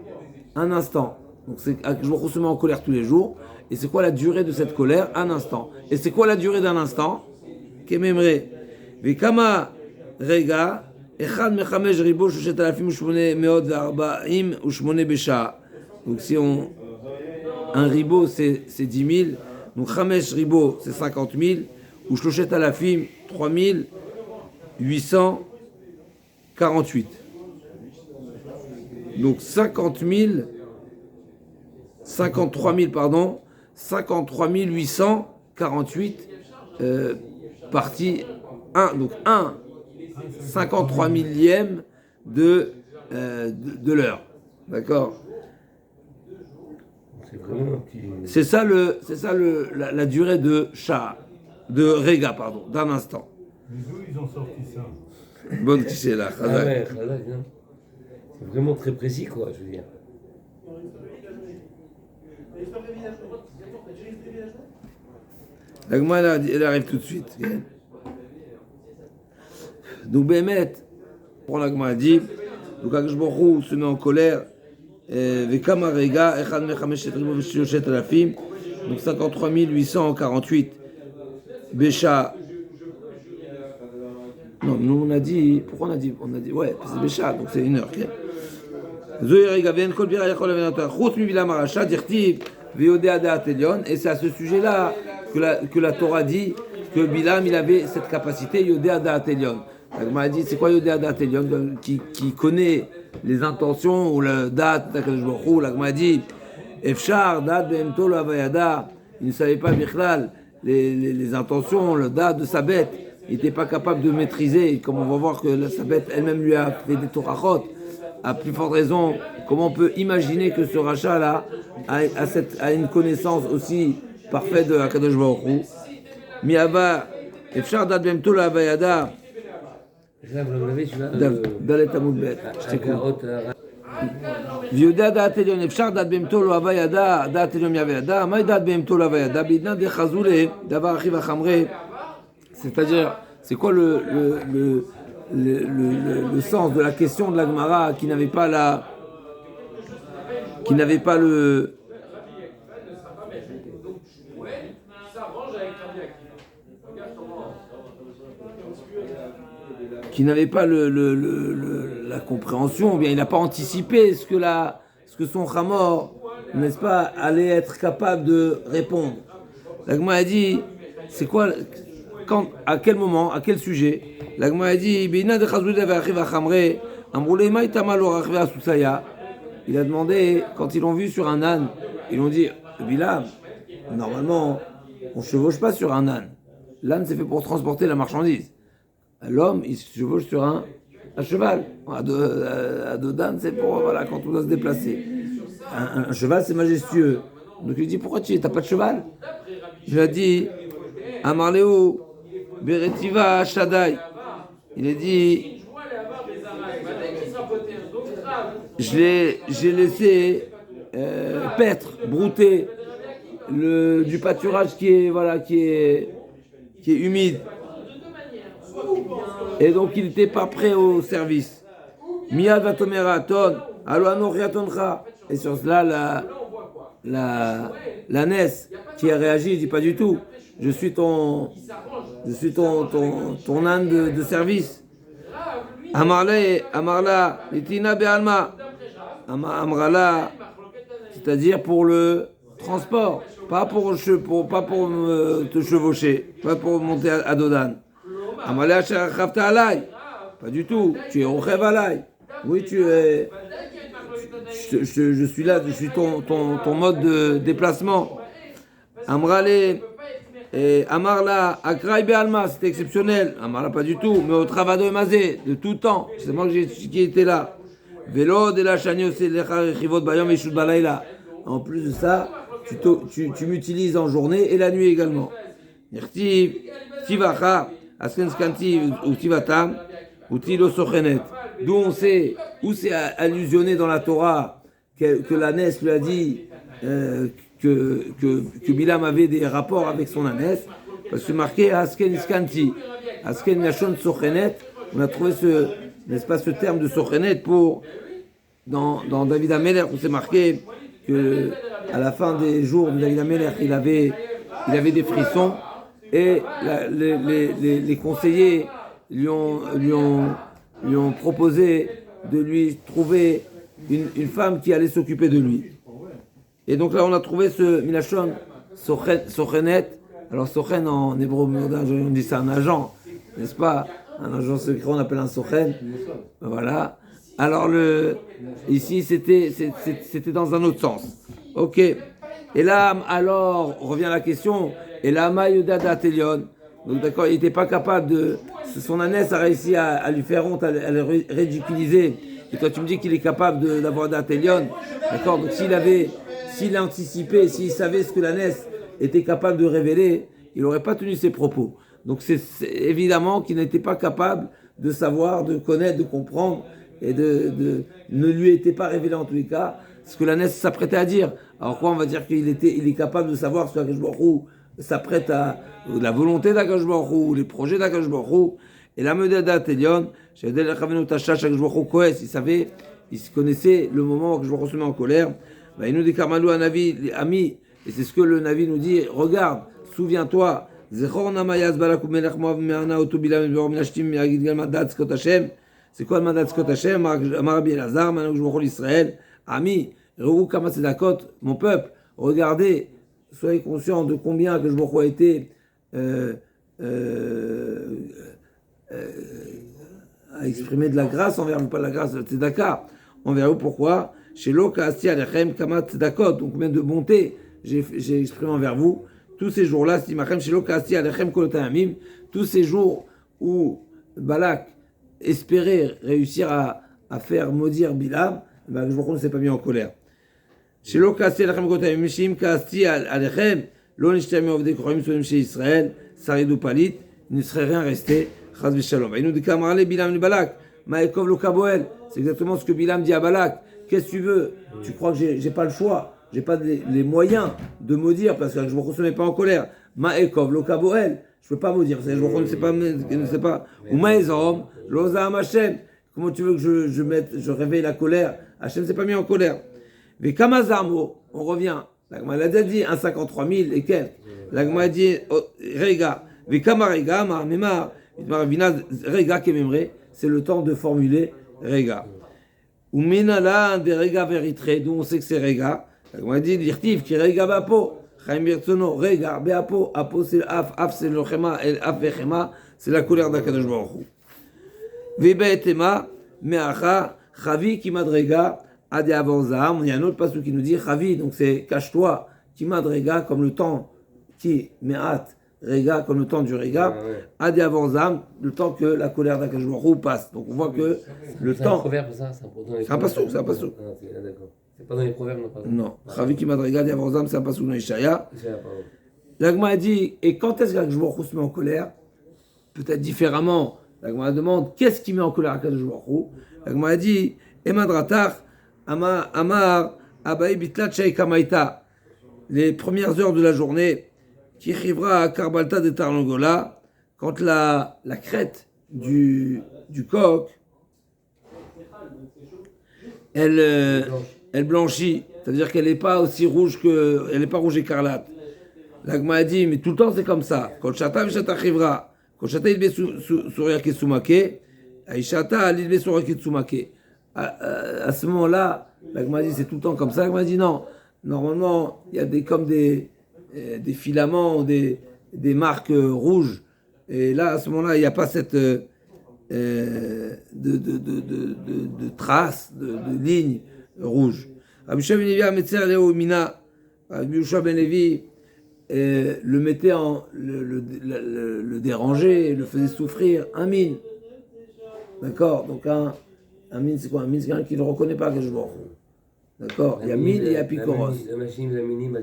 un instant. Donc c'est Akadosh Baruch Hu se met en colère tous les jours. Et c'est quoi la durée de cette colère? Un instant. Et c'est quoi la durée d'un instant? Kememre. Vekama rega echad mechamesh ribo shoshet alafim ushmone meod ve'arba'im ushmone besha. Donc si un ribo c'est 10 000, donc chamesh ribo c'est 50 000, ou shoshet alafim 3848. Donc 53 848 partie 1, donc 53 millième de l'heure. D'accord? C'est ça la durée de Rega, pardon, d'un instant. Mais d'où ils ont sorti ça? Bonne question là. Ah ouais, c'est vraiment très précis, quoi, je veux dire. La Gemara, elle arrive tout de suite. Donc, Bémet, pour la Gemara, dit, donc Akadosh Baruch Hu se met en colère, Vekama Rega, Echad Mechamesh Ribo V'Shiloshet Alafim, donc 53 848, Bécha. Non, nous on a dit, pourquoi on a dit, ouais, c'est Bécha, donc c'est 1 heure. Zoé Rega, Vien Kol Bira Yachol Avenata, Chut Mi Vila Maracha, Dirtiv, Veodea Deat Elion, et c'est à ce sujet-là que la Torah dit que Bilam il avait cette capacité, Yodea Deat Elion. La Gemara dit, c'est quoi Yodea Deat Elion qui connaît les intentions ou le date d'Akadosh Baruch Hu. La Gemara dit, Efshar Deat Behemto Lo Havayada, il ne savait pas Bichlal les intentions, le date de sa bête. Il n'était pas capable de maîtriser, comme on va voir que sa bête elle-même lui a fait des torachot. À plus forte raison, comment on peut imaginer que ce rachat-là a une connaissance aussi parfaite de Akadosh Baruch Hu. Miava, Efshar Dad Behemto Lo Havayada. Là, vous l'avez, celui-là Dalet Amud Bet. Viuda Da'at Elion, Efshar Dad Behemto Lo Havayada, Da'at Elion Yavayada, Maï Da'at Behemto Lo Havayada, Bidna de Chazoule, Davar Achiv Achamre. C'est-à-dire, c'est quoi le sens de la question de la Gemara qui n'avait pas la compréhension, ou bien il n'a pas anticipé ce que son Hamor, n'est-ce pas, allait être capable de répondre. L'Agma a dit, c'est quoi, quand, à quel moment, à quel sujet? L'Agma a dit, il a demandé, quand ils l'ont vu sur un âne, ils l'ont dit, Bilam, normalement, on ne chevauche pas sur un âne. L'âne, c'est fait pour transporter la marchandise. L'homme, il se chevauche sur un cheval. À deux d'âne, c'est pour, voilà, quand on doit se déplacer. Un cheval, c'est majestueux. Donc il dit, pourquoi tu n'as pas de cheval? Je lui ai dit, Amarleo, Beretiva, Shaddai. Il a dit, j'ai laissé paître, brouter du pâturage qui est humide. Et donc il n'était pas prêt au service. Miyad vatomera ton, alo anoriatoncha. Et sur cela, la NES qui a réagi, il dit pas du tout. Je suis ton âne de service. Amarla, litina be'alma. Amrala, c'est-à-dire pour le transport, pas pour te chevaucher, pas pour monter à Dodan. Amarla, sharafta alay. Pas du tout. Tu es rochev alay. Oui, tu es. Je suis là, je suis ton mode de déplacement. Amrale, Amarla, Akraï Be'alma, c'était exceptionnel. Amarla, pas du tout, mais au travail de Mazé, de tout temps, c'est moi qui étais là. Vélo de la Chagno, c'est l'Echivot Bayom et Shud Balaïla. En plus de ça, tu m'utilises en journée et la nuit également. Nirtiv, Tivacha, Askenskanti ou Tivatam, ou Tilo Sochenet. D'où on sait, où c'est allusionné dans la Torah que la Nes lui a dit que Bilam avait des rapports avec son ânesse, parce que c'est marqué Asken Iskanti, Asken Nashon Sochenet. On a trouvé ce terme de Sochenet dans David Ameler, où c'est marqué que à la fin des jours de David Ameler, il avait des frissons et les conseillers lui ont proposé de lui trouver une femme qui allait s'occuper de lui. Et donc là, on a trouvé ce Milachon Sochenet. Alors, Sochen en hébreu, on dit c'est un agent, n'est-ce pas? Un agent secret, on appelle un Sochen. Voilà. Alors, ici, c'était dans un autre sens. Ok. Et là, alors, on revient à la question. Et là, Maïuda Telion. Donc, d'accord, il n'était pas capable de. Son ânesse a réussi à lui faire honte, à le ridiculiser. Et toi, tu me dis qu'il est capable d'avoir d'Atelion. D'accord? Donc, s'il a anticipé, s'il savait ce que l'ânesse était capable de révéler, il n'aurait pas tenu ses propos. Donc, c'est évidemment qu'il n'était pas capable de savoir, de connaître, de comprendre, et ne lui était pas révélé en tous les cas ce que l'ânesse s'apprêtait à dire. Alors, quoi, on va dire qu'il est capable de savoir ce qu'Akadosh Baruch Hu s'apprête à la volonté d'Akadosh Baruch Hu, les projets d'Akadosh Baruch Hu. Et la Medada Telion, il savait, il se connaissait le moment où je me se met en colère. Il nous dit Karmalou un Navi, ami, et c'est ce que le Navi nous dit, regarde, souviens-toi, c'est quoi le mandat Scott Hashem, Marabi Elazar, maintenant que je me Israël, ami, mon peuple, regardez, soyez conscients de combien que je me été à exprimer de la grâce envers vous, pas de la grâce de Tzedaka, envers vous. Pourquoi? Chez Loka Asti Alechem Kamat Tzedakot, donc combien de bonté j'ai exprimé envers vous. Tous ces jours-là, Stimachem chez Loka Asti Alechem Kolotayamim, tous ces jours où Balak espérait réussir à faire maudire Bilam, ben, je ne s'est pas mis en colère. Chez Loka Asti Alechem Kolotayamim, Mishim Kasti Alechem, Lo Nishtami Ovdei Kochim Sonim chez Israël, Saridou Palit, il ne serait rien resté. Il nous dit Kamarale Bilam Balak, Maekov lo Kaboel. C'est exactement ce que Bilam dit à Balak. Qu'est-ce que tu veux? Tu crois que j'ai pas le choix? J'ai pas les moyens de maudire parce que je ne me mets pas en colère. Maekov lo Kaboel. Je peux pas maudire. Je ne sais pas. Ou Maezom, Loza Hashem. Comment tu veux que je réveille la colère? Hashem ne s'est pas mis en colère. Mais Kamazamo, on revient. L'Agma a déjà dit 1,53 000 et quelques. L'Agma a dit Rega. Mais Kamarega, Marmemar. Rega Kememre, c'est le temps de formuler Rega. Ou Minala, des Rega Veritre, d'où on sait que c'est Rega. On a dit Dirtiv, qui Rega Bapo, Chaim Birtsono, Rega, Beapo, Apo c'est Af, Af c'est le Chema, et Af Vechema, c'est la colère d'Akadosh Baruch Hu. Vebetema, Meacha, Chavi, Kimadrega, Ade Avanzam. Il y a un autre passage qui nous dit Chavi, donc c'est cache-toi, Kimadrega, comme le temps qui, Meat, Rega, comme le temps du Rega, Ade Avanzam, le temps que la colère d'Akadosh Baruch Hu passe. Donc on voit que le C'est temps. un proverbe, ça? C'est un passage, c'est un passage. D'accord. C'est pas dans les proverbes, non, pardon. Non, Chavi Kimadrega, Ade Avanzam, c'est un passage dans Ishaïa. Pardon. L'Agma a dit, et quand est-ce qu'Akadosh Baruch Hu se met en colère? Peut-être différemment. L'Agma demande, qu'est-ce qui met en colère Akadosh Baruch Hu? L'Agma a dit, Emadratach, Amar, Abaï Bitlat Shei Kamaita. Les premières heures de la journée, qui arrivera à Karbalta de Tarnogola, quand la crête du coq, elle blanchit, c'est-à-dire qu'elle n'est pas aussi rouge elle n'est pas rouge écarlate. L'Agma a dit, mais tout le temps c'est comme ça. Quand Shata Vishata arrivera, quand Shata Ilbe Surya Ketsumake, Aishata Ilbe Surya Ketsumake. À ce moment-là, l'Agma a dit, c'est tout le temps comme ça. L'Agma a dit, non, normalement, il y a comme des filaments, des marques rouges. Et là, à ce moment-là, il n'y a pas cette de traces, de lignes rouges. Rabbi Yehoshua ben Levi Ametzer Leo Mina, Rabbi Yehoshua ben Levi le mettait le dérangeait, le faisait souffrir. Un mine. D'accord? Donc un mine, c'est quoi? Un mine, c'est quelqu'un qui ne reconnaît pas Akadosh Baruch Hu. D'accord? Il y a mine et il y a Apikoros.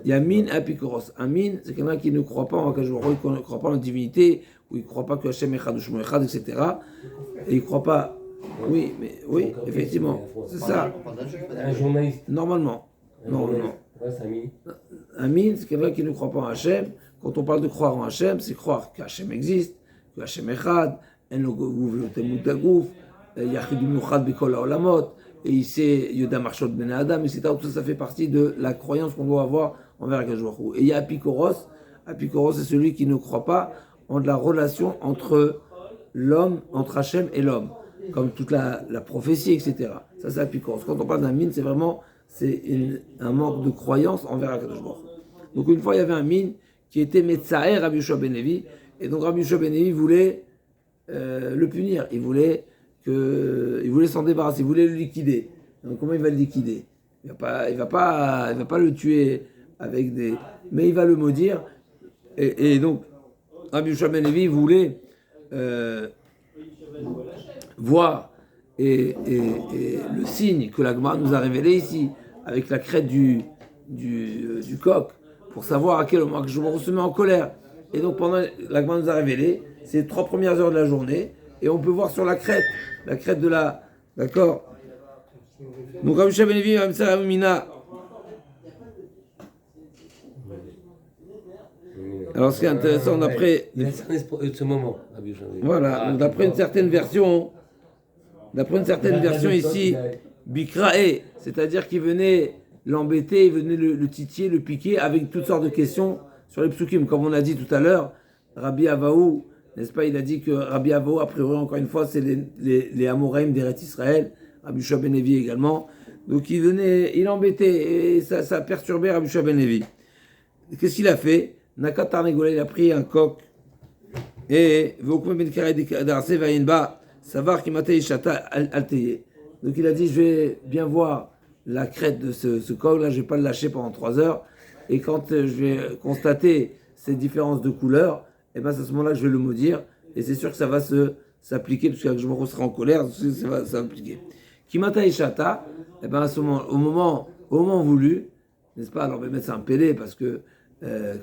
Il y a mine et Apikoros. Un mine, c'est quelqu'un qui ne croit pas en Akadosh Baruch Hu, qui ne croit pas en la divinité, ou il ne croit pas que Hashem Echad ou Shemo Echad, etc. Et il ne croit pas. Oui, effectivement. C'est ça. Un journaliste. Normalement. Ouais, c'est un mini. Un mine, c'est quelqu'un qui ne croit pas en Hashem. Quand on parle de croire en Hashem, c'est croire qu'Hashem existe, que Hashem Echad, En lo gouf lo temut agouf, Yachid Bimiuchad Bikol Haolamot, et il sait Yoda Marshot Ben Adam, etc. Tout ça, ça fait partie de la croyance qu'on doit avoir envers Akadosh Baruch Hu. Et il y a Apikoros. Apikoros, c'est celui qui ne croit pas en la relation entre l'homme, entre Hashem et l'homme, comme toute la prophétie, etc. Ça, c'est Apikoros. Quand on parle d'un mine, c'est vraiment un manque de croyance envers Akadosh Baruch Hu. Donc une fois, il y avait un mine qui était Metzaer Rabbi Yehoshua ben Levi, et donc Rabbi Yehoshua ben Levi voulait le punir, il voulait s'en débarrasser, il voulait le liquider. Donc comment il va le liquider? Il va pas le tuer avec des, mais il va le maudire. Et donc Rabbi Yehoshua ben Levi voulait voir et le signe que la Gemara nous a révélé ici avec la crête du coq pour savoir à quel moment je me se met en colère. Et donc pendant la Gemara nous a révélé ces 3 premières heures de la journée, et on peut voir sur la crête de la, d'accord. Donc Rabbi Yehoshua ben Levi Ametsar Mina. Alors ce qui est intéressant d'après, il a cerné ce moment, Rabbi Yehoshua. Voilà, donc d'après une certaine version ici, Bikrae, c'est-à-dire qu'il venait l'embêter, il venait le titiller, le piquer avec toutes sortes de questions sur les psukim. Comme on a dit tout à l'heure, Rabbi Avaou, n'est-ce pas, il a dit que Rabbi Avaou, a priori, encore une fois, c'est les Amoraïm d'Eretz Israël, Rabbi Yehoshua ben Levi également. Donc il embêtait, et ça perturbait Rabbi Yehoshua ben Levi. Qu'est-ce qu'il a fait? Nakat Tarnegola, il a pris un coq, et Vokme ben Karei d'Arse Vayenba, Savar qui matait Ishata Alteye. Donc il a dit, je vais bien voir la crête de ce coq, là je ne vais pas le lâcher pendant 3 heures, et quand je vais constater ces différences de couleurs, et ben c'est à ce moment-là que je vais le maudire, et c'est sûr que ça va s'appliquer, parce que je me serai en colère, ça va s'appliquer. Kimata Ishata, et ben à ce moment, au moment voulu, n'est-ce pas? Alors, mettre ça un pélé, parce que,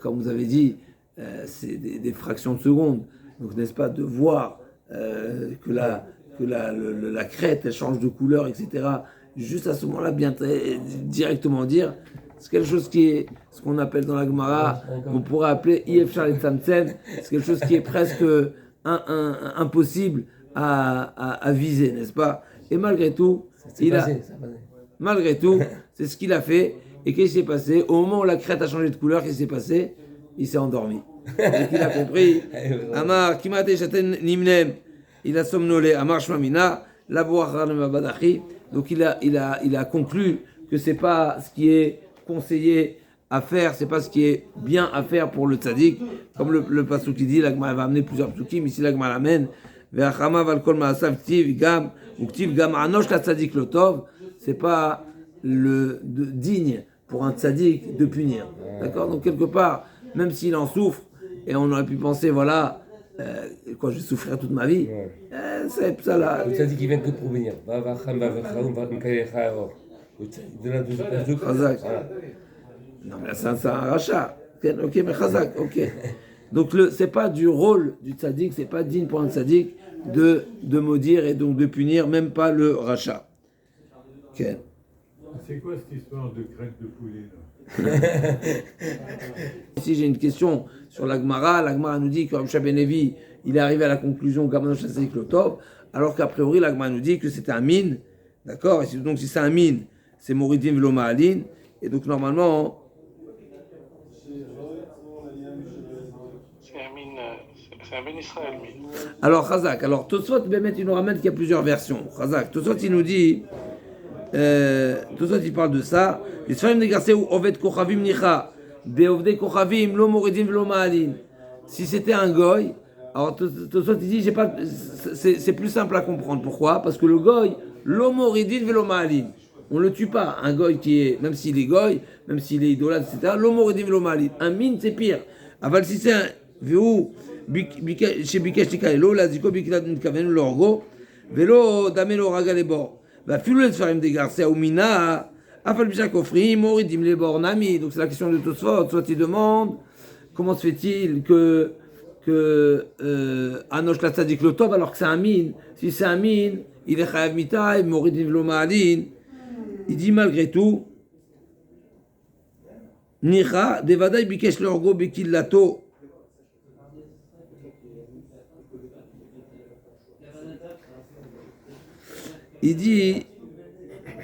comme vous avez dit, c'est des fractions de seconde, donc n'est-ce pas, de voir que la crête, elle change de couleur, etc. Juste à ce moment-là, bien directement dire, c'est quelque chose qui est, ce qu'on appelle dans la Gemara, on pourrait appeler Yef Shar Tzamtzem, c'est quelque chose qui est presque impossible à viser, n'est-ce pas? Et malgré tout, malgré tout, c'est ce qu'il a fait. Et qu'est-ce qui s'est passé? Au moment où la crête a changé de couleur, qu'est-ce qui s'est passé? Il s'est endormi. Donc il a compris. Amar, Kimate Shaten Nimnem, il a somnolé. Amar Shmamina, Lavoir Badachi. Donc il a conclu que c'est pas ce qui est conseillé à faire, c'est pas ce qui est bien à faire pour le tzaddik. Comme le pasuk qui dit, l'agma va amener plusieurs psukim, ici l'agma l'amène. Ve'achama valkol ma'asav ktiv gam, ou ktiv gam anosh la tzaddik lotov. C'est pas digne pour un tzaddik de punir. D'accord? Donc quelque part, même s'il en souffre, et on aurait pu penser, voilà, quoi, je vais souffrir toute ma vie. C'est ça là. Le tzaddik qui vient que pour venir. Chazak. Non, mais c'est un rachat. Ok, mais chazak, ok. Donc, c'est pas du rôle du tzaddik, c'est pas digne pour un tzaddik de maudire et donc de punir, même pas le rachat. Ok. C'est quoi cette histoire de crête de poulet là? Ici, j'ai une question sur l'Agmara. L'Agmara nous dit que Rabbi Ben Levi, il est arrivé à la conclusion Gamanosh Tzadik Lotov, alors qu'a priori, l'Agmara nous dit que c'était un mine. D'accord? Et donc, si c'est un mine, c'est Moridim Velo Ma'alin. Et donc, normalement. C'est un Ben Israël, mine. Alors, Chazak. Alors, Tosfot, il nous ramène qu'il y a plusieurs versions. Chazak. Tosfot, il nous dit. Tosfot, il parle de ça. Les Sfarim Negarse ou Oved Kochavim Nicha. De Ovde Kochavim, Lo Moridim Velo Ma'alin. Si c'était un goy. Alors, Tosfot, il dit, c'est plus simple à comprendre. Pourquoi? Parce que le goy, Lo Moridin Velo Ma'alin. On ne le tue pas. Un goy qui est, même s'il est goy, même s'il est idolâtre, etc. Lo Moridin Velo Ma'alin. Un mine, c'est pire. Aval, si c'est un. Chez Bikesh Tikaelo, la Ziko Bikilat Nkaven, l'orgo, Velo Damelo Ragalebor. Va filer de faire des garçons à Oumina, Afal Bishak Ofri, Moridim Lebor Nami. Donc c'est la question de Tosfot. Soit il demande comment se fait-il que Anosh la Tzadik Lotov alors que c'est un mine. Si c'est un mine, il est Chayav Mitaï, Moridim Velo Ma'alin. Il dit malgré tout, Nicha, Devadaï Bikesh l'orgo Bikilato. Il dit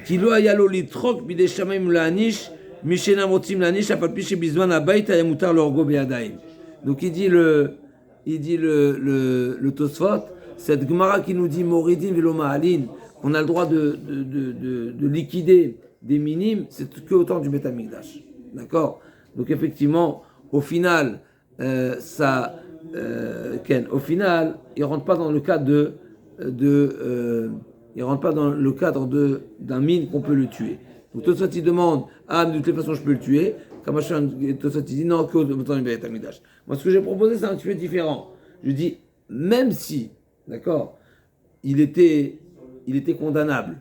qu'il a yalo litrok bidei shamayim la'anish mishena motzim la'anish afal pi shebizman habayit haya mutar l'orgo beyadayim. Donc il dit le Tosfot, cette Gemara qui nous dit Moridim velo ma'alin, on a le droit de liquider des minimes, c'est que au temps du Beth Amikdash. D'accord? Donc effectivement, au final, au final, il rentre pas dans le cadre il ne rentre pas dans le cadre d'un mine qu'on peut le tuer. Donc Tosfot il demande, de toutes les façons je peux le tuer. Kamachan, Tosfot il dit non, que au temps du Beth Amikdash. Moi ce que j'ai proposé c'est un tuer différent. Je dis, même si, d'accord, il était condamnable,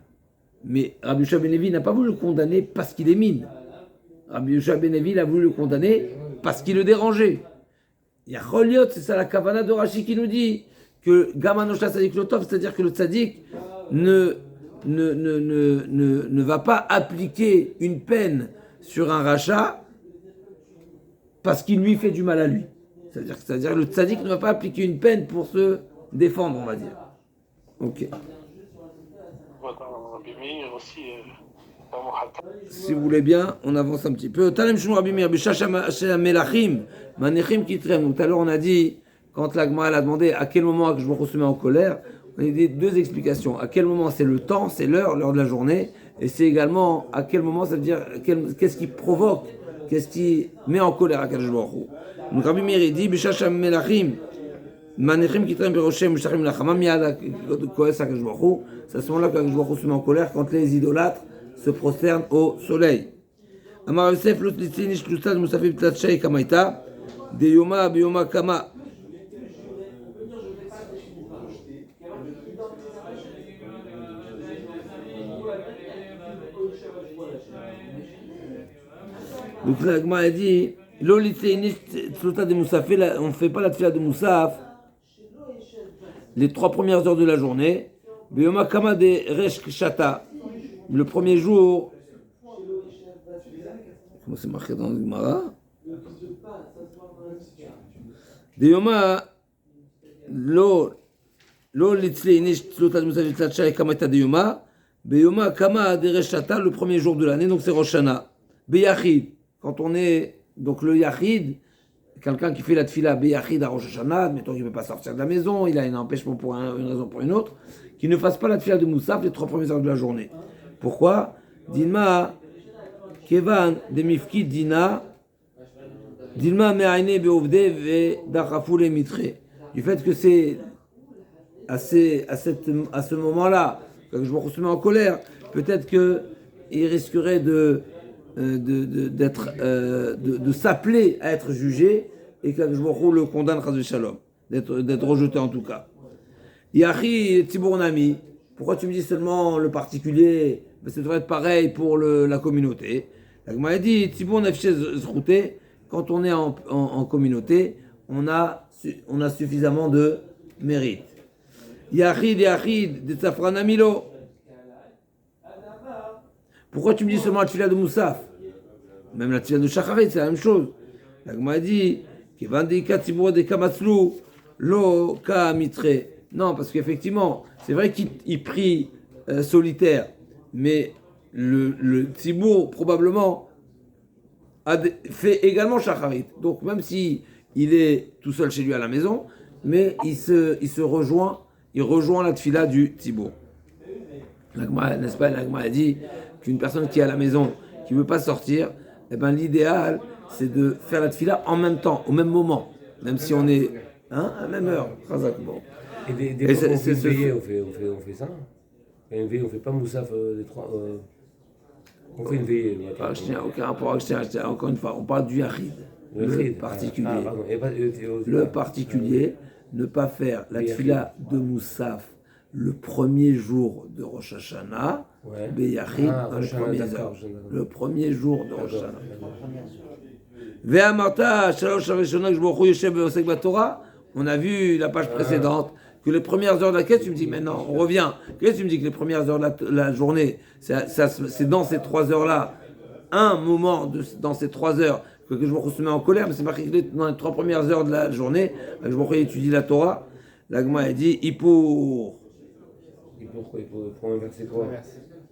mais Rabbi Yoshua Ben Levi n'a pas voulu le condamner parce qu'il est mine. Rabbi Yoshua Ben Levi a voulu le condamner parce qu'il le dérangeait. Il y a Choliot, c'est ça la kavana de Rashi qui nous dit que Gamanosh la Tzadik Lotov, c'est-à-dire que le Tzadik ne va pas appliquer une peine sur un rachat parce qu'il lui fait du mal à lui. C'est-à-dire que le tzaddik ne va pas appliquer une peine pour se défendre, on va dire. Ok. Si vous voulez bien, on avance un petit peu. Talem Shmuel Rabbi Meir, Bishash Melachim, Manechim Kitrem. Donc tout à l'heure on a dit, quand la Gemara a demandé à quel moment je me se met en colère, on a dit deux explications. À quel moment c'est le temps, c'est l'heure de la journée, et c'est également à quel moment, ça veut dire qu'est-ce qui provoque, qu'est-ce qui met en colère à Kadosh Baruch Hu. Donc Rabbi Meir dit, Bishash Melachim, Manechim Kitrem Beroshem, Mishachim Lachama, Miyad Koes à Kadosh Baruch Hu. C'est à ce moment-là que Kadosh Baruch Hu se met en colère quand les idolâtres se prosternent au soleil. Amar Yosef Lut Litzinish Tlutad Musafim Tlatchay Kamaita, De Yoma Biyoma Kama. Donc la Gemara a dit, on ne fait pas la tfila de Moussaf les 3 premières heures de la journée. Beyoma Kama de Resh Shata, le premier jour. Comment c'est marqué dans la Gemara? Beyoma lo litzleinish tzlutat Moussaf tzlatchay kamata de Yoma. Beyoma Kama de Resh Shata, le premier jour de l'année, donc c'est Rosh Hashanah. Beyachid. Quand on est, donc le Yachid, quelqu'un qui fait la tfila Beyachid à Rosh Hashanah, mettons qu'il ne peut pas sortir de la maison, il a un empêchement pour une raison ou pour une autre, qu'il ne fasse pas la tfila de Moussaf les 3 premières heures de la journée. Pourquoi? Dilma, Kevan, de Mifki, Dina, Dilma me'aine be'ovde ve dachafule mitre. Du fait que c'est à ce moment-là, quand je me retrouve en colère, peut-être qu'il risquerait de s'appeler à être jugé et que je le condamne chas shalom, d'être rejeté en tout cas. Yahi Tibournami, pourquoi tu me dis seulement le particulier? Ça devrait être pareil pour la communauté. La Gemara dit Tibour nefshe zrouté, quand on est en communauté, on a suffisamment de mérite. Yachid, de Safranamilo. Pourquoi tu me dis seulement la tfila de Moussaf? Même la tfila de Shacharit, c'est la même chose. La Gemara dit Kevandika Tibour de Kamatzlou, lo ka mitre. Non, parce qu'effectivement, c'est vrai qu'il prie solitaire, mais le Tibour, probablement, fait également Shacharit. Donc, même si il est tout seul chez lui à la maison, mais il rejoint la tfila du Tibour. N'est-ce pas, l'Agma a dit qu'une personne qui est à la maison, qui ne veut pas sortir, eh ben, l'idéal, c'est de faire la tfila en même temps, au même moment, même si on est à la même heure. Bon. Et des fois, on fait une veillée, on fait ça. Une veillée, on fait pas Moussaf des trois. On fait une veillée. Aucun rapport avec Shtien. Encore une fois, on parle du Yachid, le particulier. Le particulier, ne pas faire la tfila de Moussaf le premier jour de Rosh Hashanah, Beyachid, dans les premières heures. Le premier jour de Rosh Hashanah. Ve'amarta, shalosh harishonot sh'baruch hu yoshev ve'osek b'Torah. On a vu la page précédente que les premières heures de la quête, tu me dis, maintenant, on revient. Qu'est-ce que tu me dis que les premières heures de la journée, c'est dans ces 3 heures-là, un moment dans ces 3 heures que je me se met en colère, mais c'est marqué que dans les 3 premières heures de la journée, je me étudie la Torah, la Gemara a dit, il pour un verset quoi?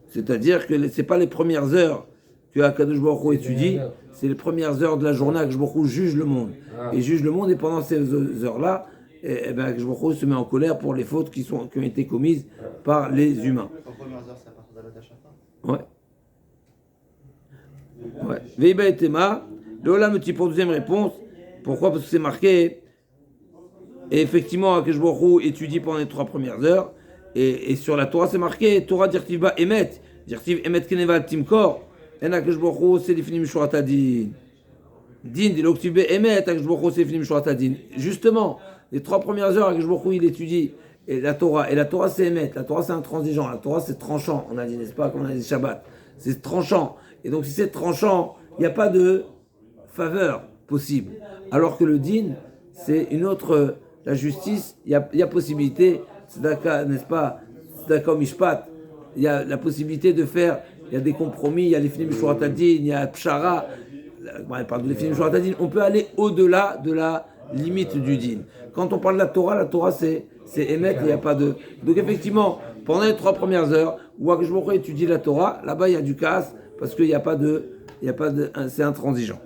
C'est-à-dire que ce n'est pas les premières heures que Akadosh Baruch Hu étudie, c'est les premières heures de la journée que Baruch Hu juge le monde. Et juge le monde, et pendant ces heures-là, Akadosh Baruch Hu se met en colère pour les fautes qui ont été commises par les humains. Les premières heures, c'est à partir de la Dachafa. Ouais. Veiba et Tema, le Olam pour deuxième réponse. Pourquoi? Parce que c'est marqué, et effectivement, Akadosh Baruch Hu étudie pendant les 3 premières heures, et sur la Torah, c'est marqué, Torah dirtiv ba emet, dirtiv emet kenevat timkor, en Akadosh Baruch Hu c'est l'ifnim shurat adin. Din, dit l'oktiv be emet, Akadosh Baruch Hu c'est l'ifnim shurat adin. Justement, les 3 premières heures, Akadosh Baruch Hu il étudie et la Torah c'est emet, la Torah c'est intransigeant, la Torah c'est tranchant, on a dit, n'est-ce pas, comme on a dit Shabbat, c'est tranchant. Et donc si c'est tranchant, il n'y a pas de faveur possible. Alors que le din, c'est une autre, la justice, il y a possibilité, tzedaka, n'est-ce pas, tzedaka mishpat, il y a la possibilité de faire, il y a des compromis, il y a les finim shurat hadin, il y a pshara, on parle de les finim shurat hadin, on peut aller au-delà de la limite du din. Quand on parle de la Torah c'est émettre, il n'y a pas de... Donc effectivement, pendant les 3 premières heures, où Akadosh Baruch Hu étudie la Torah, là-bas il y a du casse, parce qu'il n'y a pas de... c'est intransigeant.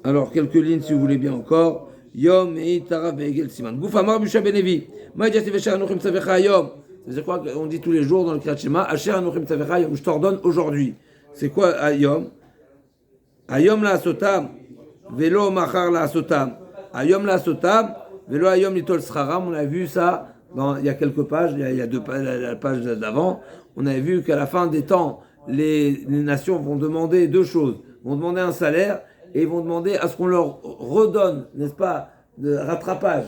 Alors, quelques lignes si vous voulez bien encore. Yom et Tara Ve'egel Siman. Goufa Mar Busha Benevi. Maïdjati Vesher Anuchim Tzavecha Yom. C'est quoi on dit tous les jours dans le Kriyat Shema. Asher Anuchim Tzavecha Yom. Je t'ordonne aujourd'hui. C'est quoi Ayom? Ayom la Asotam. Velo Machar la Asotam. Ayom la Asotam. Velo Ayom Litol Sraram. On a vu ça il y a quelques pages. Il y a 2 pages, la page d'avant. On avait vu qu'à la fin des temps, les nations vont demander 2 choses. Vont demander un salaire. Et ils vont demander à ce qu'on leur redonne, n'est-ce pas, de rattrapage.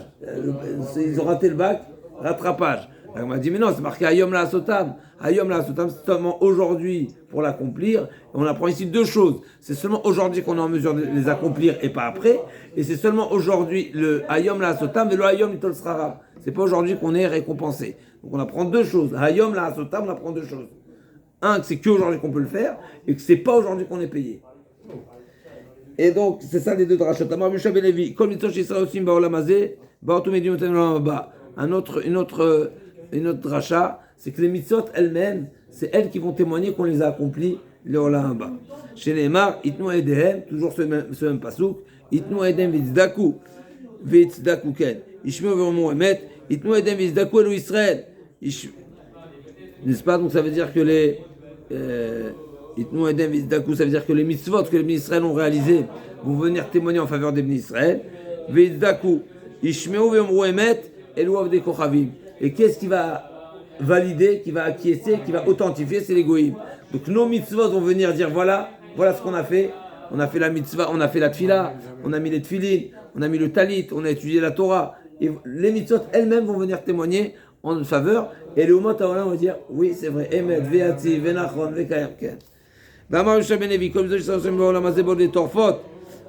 Ils ont raté le bac, rattrapage. On m'a dit, mais non, c'est marqué Ayom la Asotam. Ayom la Asotam, c'est seulement aujourd'hui pour l'accomplir. Et on apprend ici 2 choses. C'est seulement aujourd'hui qu'on est en mesure de les accomplir et pas après. Et c'est seulement aujourd'hui, le Ayom la Asotam et le Ayom Litol Sraram. C'est pas aujourd'hui qu'on est récompensé. Donc on apprend 2 choses. Ayom la Asotam, on apprend 2 choses. Un, que c'est qu'aujourd'hui qu'on peut le faire, et que c'est pas aujourd'hui qu'on est payé. Et donc, c'est ça les 2 drachot. Amar Busha Benevi, Kol mitzvot Yisrael osim ba'olam hazeh, ba'otu medium otem l'olam haba. Une autre dracha, c'est que les mitzvot elles-mêmes, c'est elles qui vont témoigner qu'on les a accomplis l'olam haba. Chez les Mar, itnu edehem, toujours ce même pasouk, itnu edehem v'itzidaku ken. Ishmeu v'omu emet, itnu edehem v'itzidaku elu Israël. N'est-ce pas? Donc ça veut dire que Itnou Edem Vizdaku, ça veut dire que les mitzvot que les Bnei Israël ont réalisés vont venir témoigner en faveur des Bnei Israël. Vizdaku, Ishmeu Veomru Emet, Elouav de Kochavim. Et qu'est-ce qui va valider, qui va acquiescer, qui va authentifier, c'est les goïms. Donc nos mitzvot vont venir dire voilà ce qu'on a fait. On a fait la mitzvah, on a fait la tfila, on a mis les tfilin, on a mis le talit, on a étudié la Torah. Et les mitzvot elles-mêmes vont venir témoigner en notre faveur. Et les umot haolam vont dire oui, c'est vrai. Emet, ve'atzi, ve'nachon, ve'kayam ken. B'amar Yosha ben Levi, comme Yosha Hashem ba'olam hazeh bod les torfot,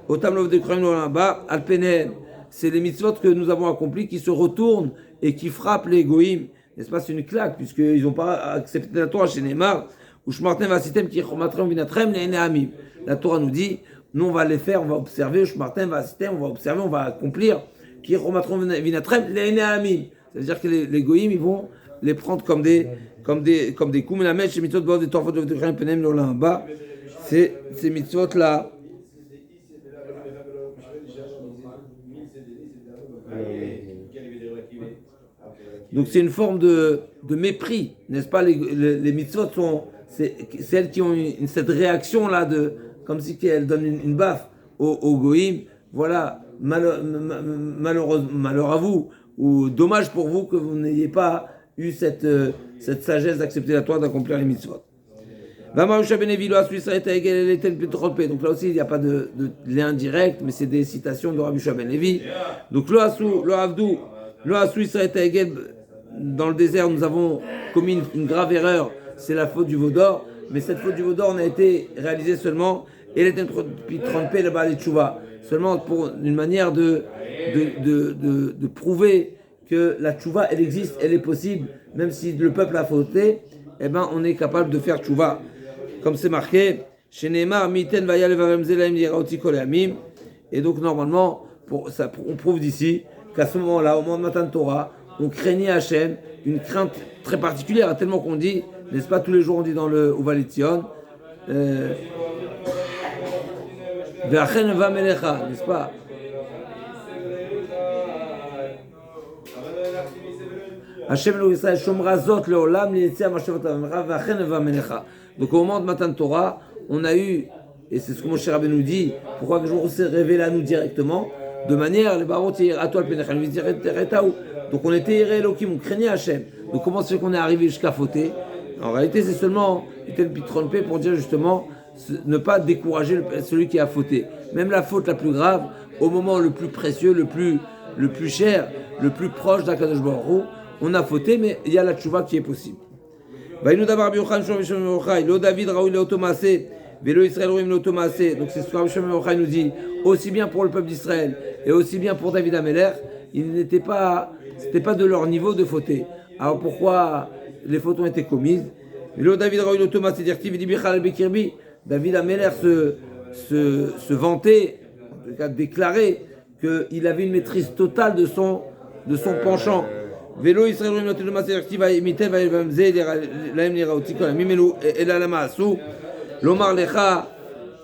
otam lov de krayim l'olam haba, al penen. C'est les mitzvot que nous avons accomplis qui se retournent et qui frappent les goïms. N'est-ce pas, c'est une claque, puisqu'ils n'ont pas accepté la Torah chez Neymar. La Torah nous dit, nous on va les faire, on va observer, on va observer, on va accomplir. C'est-à-dire que les goïms, ils vont les prendre comme des coups. Mais la mèche, c'est ces mitzvot-là. Donc c'est une forme de mépris, n'est-ce pas? Les mitzvot c'est celles qui ont cette réaction-là, comme si elles donnent une baffe aux goïms. Voilà, malheur à vous, ou dommage pour vous que vous n'ayez pas eu cette sagesse d'accepter la Torah, d'accomplir les mitzvot. Donc là aussi, il n'y a pas de lien direct, mais c'est des citations de Rabbi Yosha ben Levi. Donc lo avdu, dans le désert, nous avons commis une grave erreur, c'est la faute du veau d'or, mais cette faute du veau d'or n'a été réalisée seulement, et elle était trompée là-bas les tchouva, seulement pour une manière de prouver que la tchouva, elle existe, elle est possible, même si le peuple a fauté, eh ben on est capable de faire tchouva. Comme c'est marqué, chez Neymar, Miten va et donc normalement, on prouve d'ici qu'à ce moment-là, au moment de Matan Torah, on craignait Hachem, une crainte très particulière, tellement qu'on dit, n'est-ce pas, tous les jours on dit dans le Uvalet Zion, Ve'achen va melecha, n'est-ce pas? Hachem lo Yisrael shomra zot leolam li'etzia mashavot avamra ve'achen va melecha. Donc au moment de Matan Torah, on a eu, et c'est ce que Moshe Rabbeinu nous dit, pourquoi que je vous s'est révélé à nous directement, de manière, les barot à toi le pénechal, donc on était Yireh Elokim, on craignait Hachem. Donc comment c'est qu'on est arrivé jusqu'à fauter? En réalité, c'est seulement était le pitron paix pour dire justement ne pas décourager celui qui a fauté. Même la faute la plus grave, au moment le plus précieux, le plus cher, le plus proche d'Akadosh Baruch Hu, on a fauté, mais il y a la tchouva qui est possible. Donc c'est ce que Rabbi Shimon Yochai nous dit, aussi bien pour le peuple d'Israël et aussi bien pour David Améler, c'était pas de leur niveau de fauter. Alors pourquoi les fautes ont été commises? David Améler se vantait, en tout cas déclarait qu'il avait une maîtrise totale de son penchant. Vélo Israël L'Omar Lecha,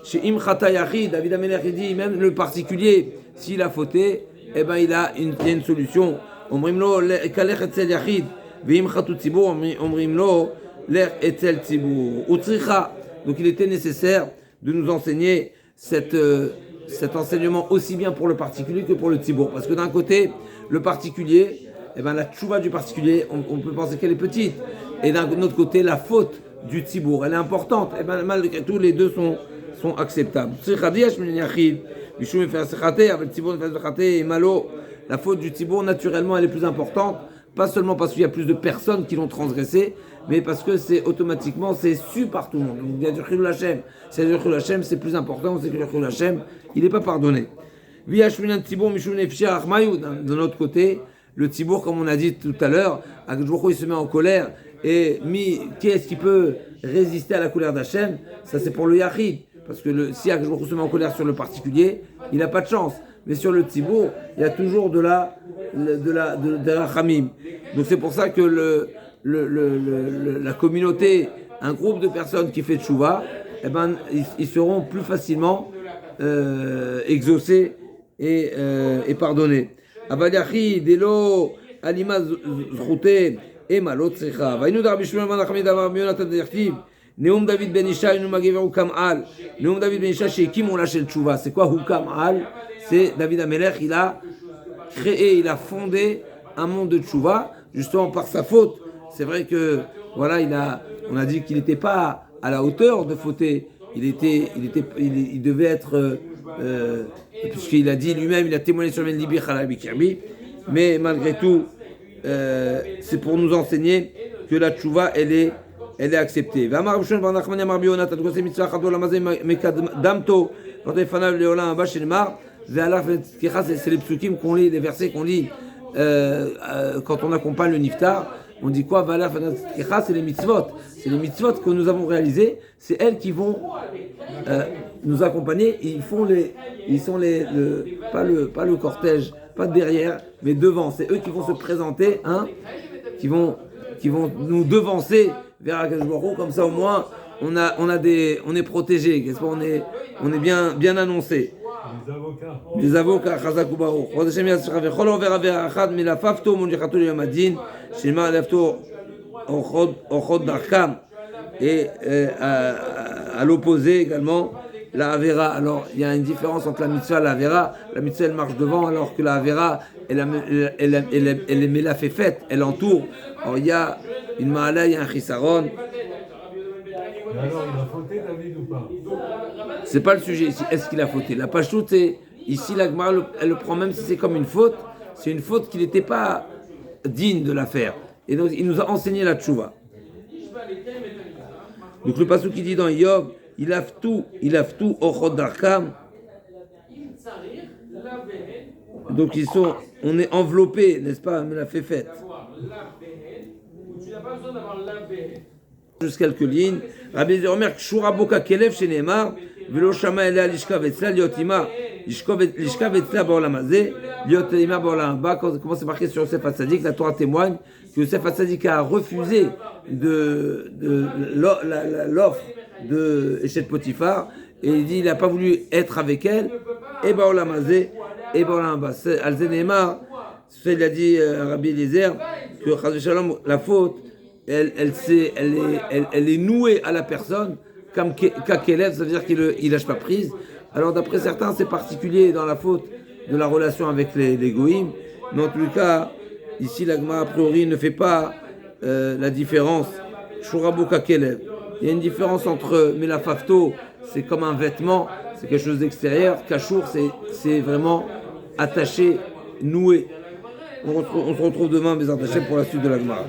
chez Imchata Yachid, David Améler dit, même le particulier, s'il a fauté, eh ben il y a une solution. Omrimlo, Kalech Etzel Yachid, Veimchatu Tzibur, Omrimlo, Lech Etzel Tzibur. Utricha. Donc il était nécessaire de nous enseigner cet enseignement aussi bien pour le particulier que pour le Tzibur. Parce que d'un côté, le particulier, eh ben la tchouva du particulier, on peut penser qu'elle est petite. Et d'un autre côté, la faute du Tzibour, elle est importante. Et bien, malgré tout, les deux sont acceptables. La faute du Tzibour, naturellement, elle est plus importante. Pas seulement parce qu'il y a plus de personnes qui l'ont transgressé, mais parce que c'est automatiquement, c'est su par tout le monde. Donc, il y a du Chilul Hashem. Si il y a du Chilul Hashem, c'est plus important. On sait que le Chilul Hashem, il n'est pas pardonné. D'un autre côté, le Tzibour, comme on a dit tout à l'heure, il se met en colère. Et qui est-ce qui peut résister à la colère d'Hachem? Ça c'est pour le Yachid, parce que si Hachem se met en colère sur le particulier, il n'a pas de chance. Mais sur le Tzibour, il y a toujours de la Chamim. Donc c'est pour ça que la communauté, un groupe de personnes qui fait tchouva, eh ben ils seront plus facilement exaucés et pardonnés. Aval Yachid, Delo, Alima Zrouté. Et malot tsecha. Vainu d'Rabbi Shmuel ben Nachman d'Amar Yonatan d'Yachtiv. Neum David Ben Isha, Neum Agever Hukam Al. Neum David Ben Isha, chez qui on lâché le tchouva? C'est quoi Hukam Al? C'est David Amelech, il a créé, il a fondé un monde de tchouva, justement par sa faute. C'est vrai que, voilà, on a dit qu'il n'était pas à la hauteur de fauter. Il devait être, puisqu'il a dit lui-même, il a témoigné sur le Libi Khalabi Kirbi, mais malgré tout, c'est pour nous enseigner que la tchouva, elle est acceptée. C'est les psukim qu'on lit, les versets qu'on lit quand on accompagne le niftar. On dit quoi? C'est les mitzvot. C'est les mitzvot que nous avons réalisées. C'est elles qui vont nous accompagner. Ils sont pas le cortège, pas derrière, mais devant. C'est eux qui vont se présenter, hein, qui vont nous devancer vers Akadosh Baruch Hu. Comme ça, au moins, on est protégé. On est bien annoncé. Les avocats, Chazak Baruch. Rod Hashem Yasrav Vechol Over Aver Achad Milafafto Munjchatul Yom Adin Shema Lafto Ochod Darkam. Et à l'opposé également la Avera. Alors il y a une différence entre la mitzvah et la Avera. La mitzvah elle marche devant alors que la Avera elle est Melafefet, elle entoure. Alors il y a une Maala, il y a un Chisaron. Mais alors, il a fauté David ou pas? C'est pas le sujet ici. Est-ce qu'il a fauté? La Pashtout, c'est ici la Gemara, elle le prend même si c'est comme une faute. C'est une faute qu'il n'était pas digne de la faire. Et donc il nous a enseigné la tchouva. Donc le passage qui dit dans Yov, il a tout ochod darkam. Donc on est enveloppé, n'est-ce pas? Mais la fait faite. Juste quelques lignes. Rabbi Omer Kshura Boka Kelev Shenemar Velo Shama Elea Lishka Vetzla Liotima Lishka Vetzla Baolam Hazeh Liotima Baolam Haba. Comment c'est marqué sur Yosef Hatzadik? La Torah témoigne que Yosef Hatzadik a refusé l'offre de Eshet Potiphar et il dit il n'a pas voulu être avec elle et Baolam Hazeh et Baolam Haba. Al-Zeh Neymar, il a dit Rabbi Eliezer que Chaz v'Shalom, la faute elle est nouée à la personne, comme Kakelev, ça veut dire qu'il lâche pas prise. Alors d'après certains, c'est particulier dans la faute de la relation avec les goïms, mais en tout cas, ici la Gemara a priori ne fait pas la différence. Shurabo Kakelev. Il y a une différence entre Melafafto, c'est comme un vêtement, c'est quelque chose d'extérieur. Kachour, c'est vraiment attaché, noué. On se retrouve demain, mes attachés, pour la suite de la Gemara.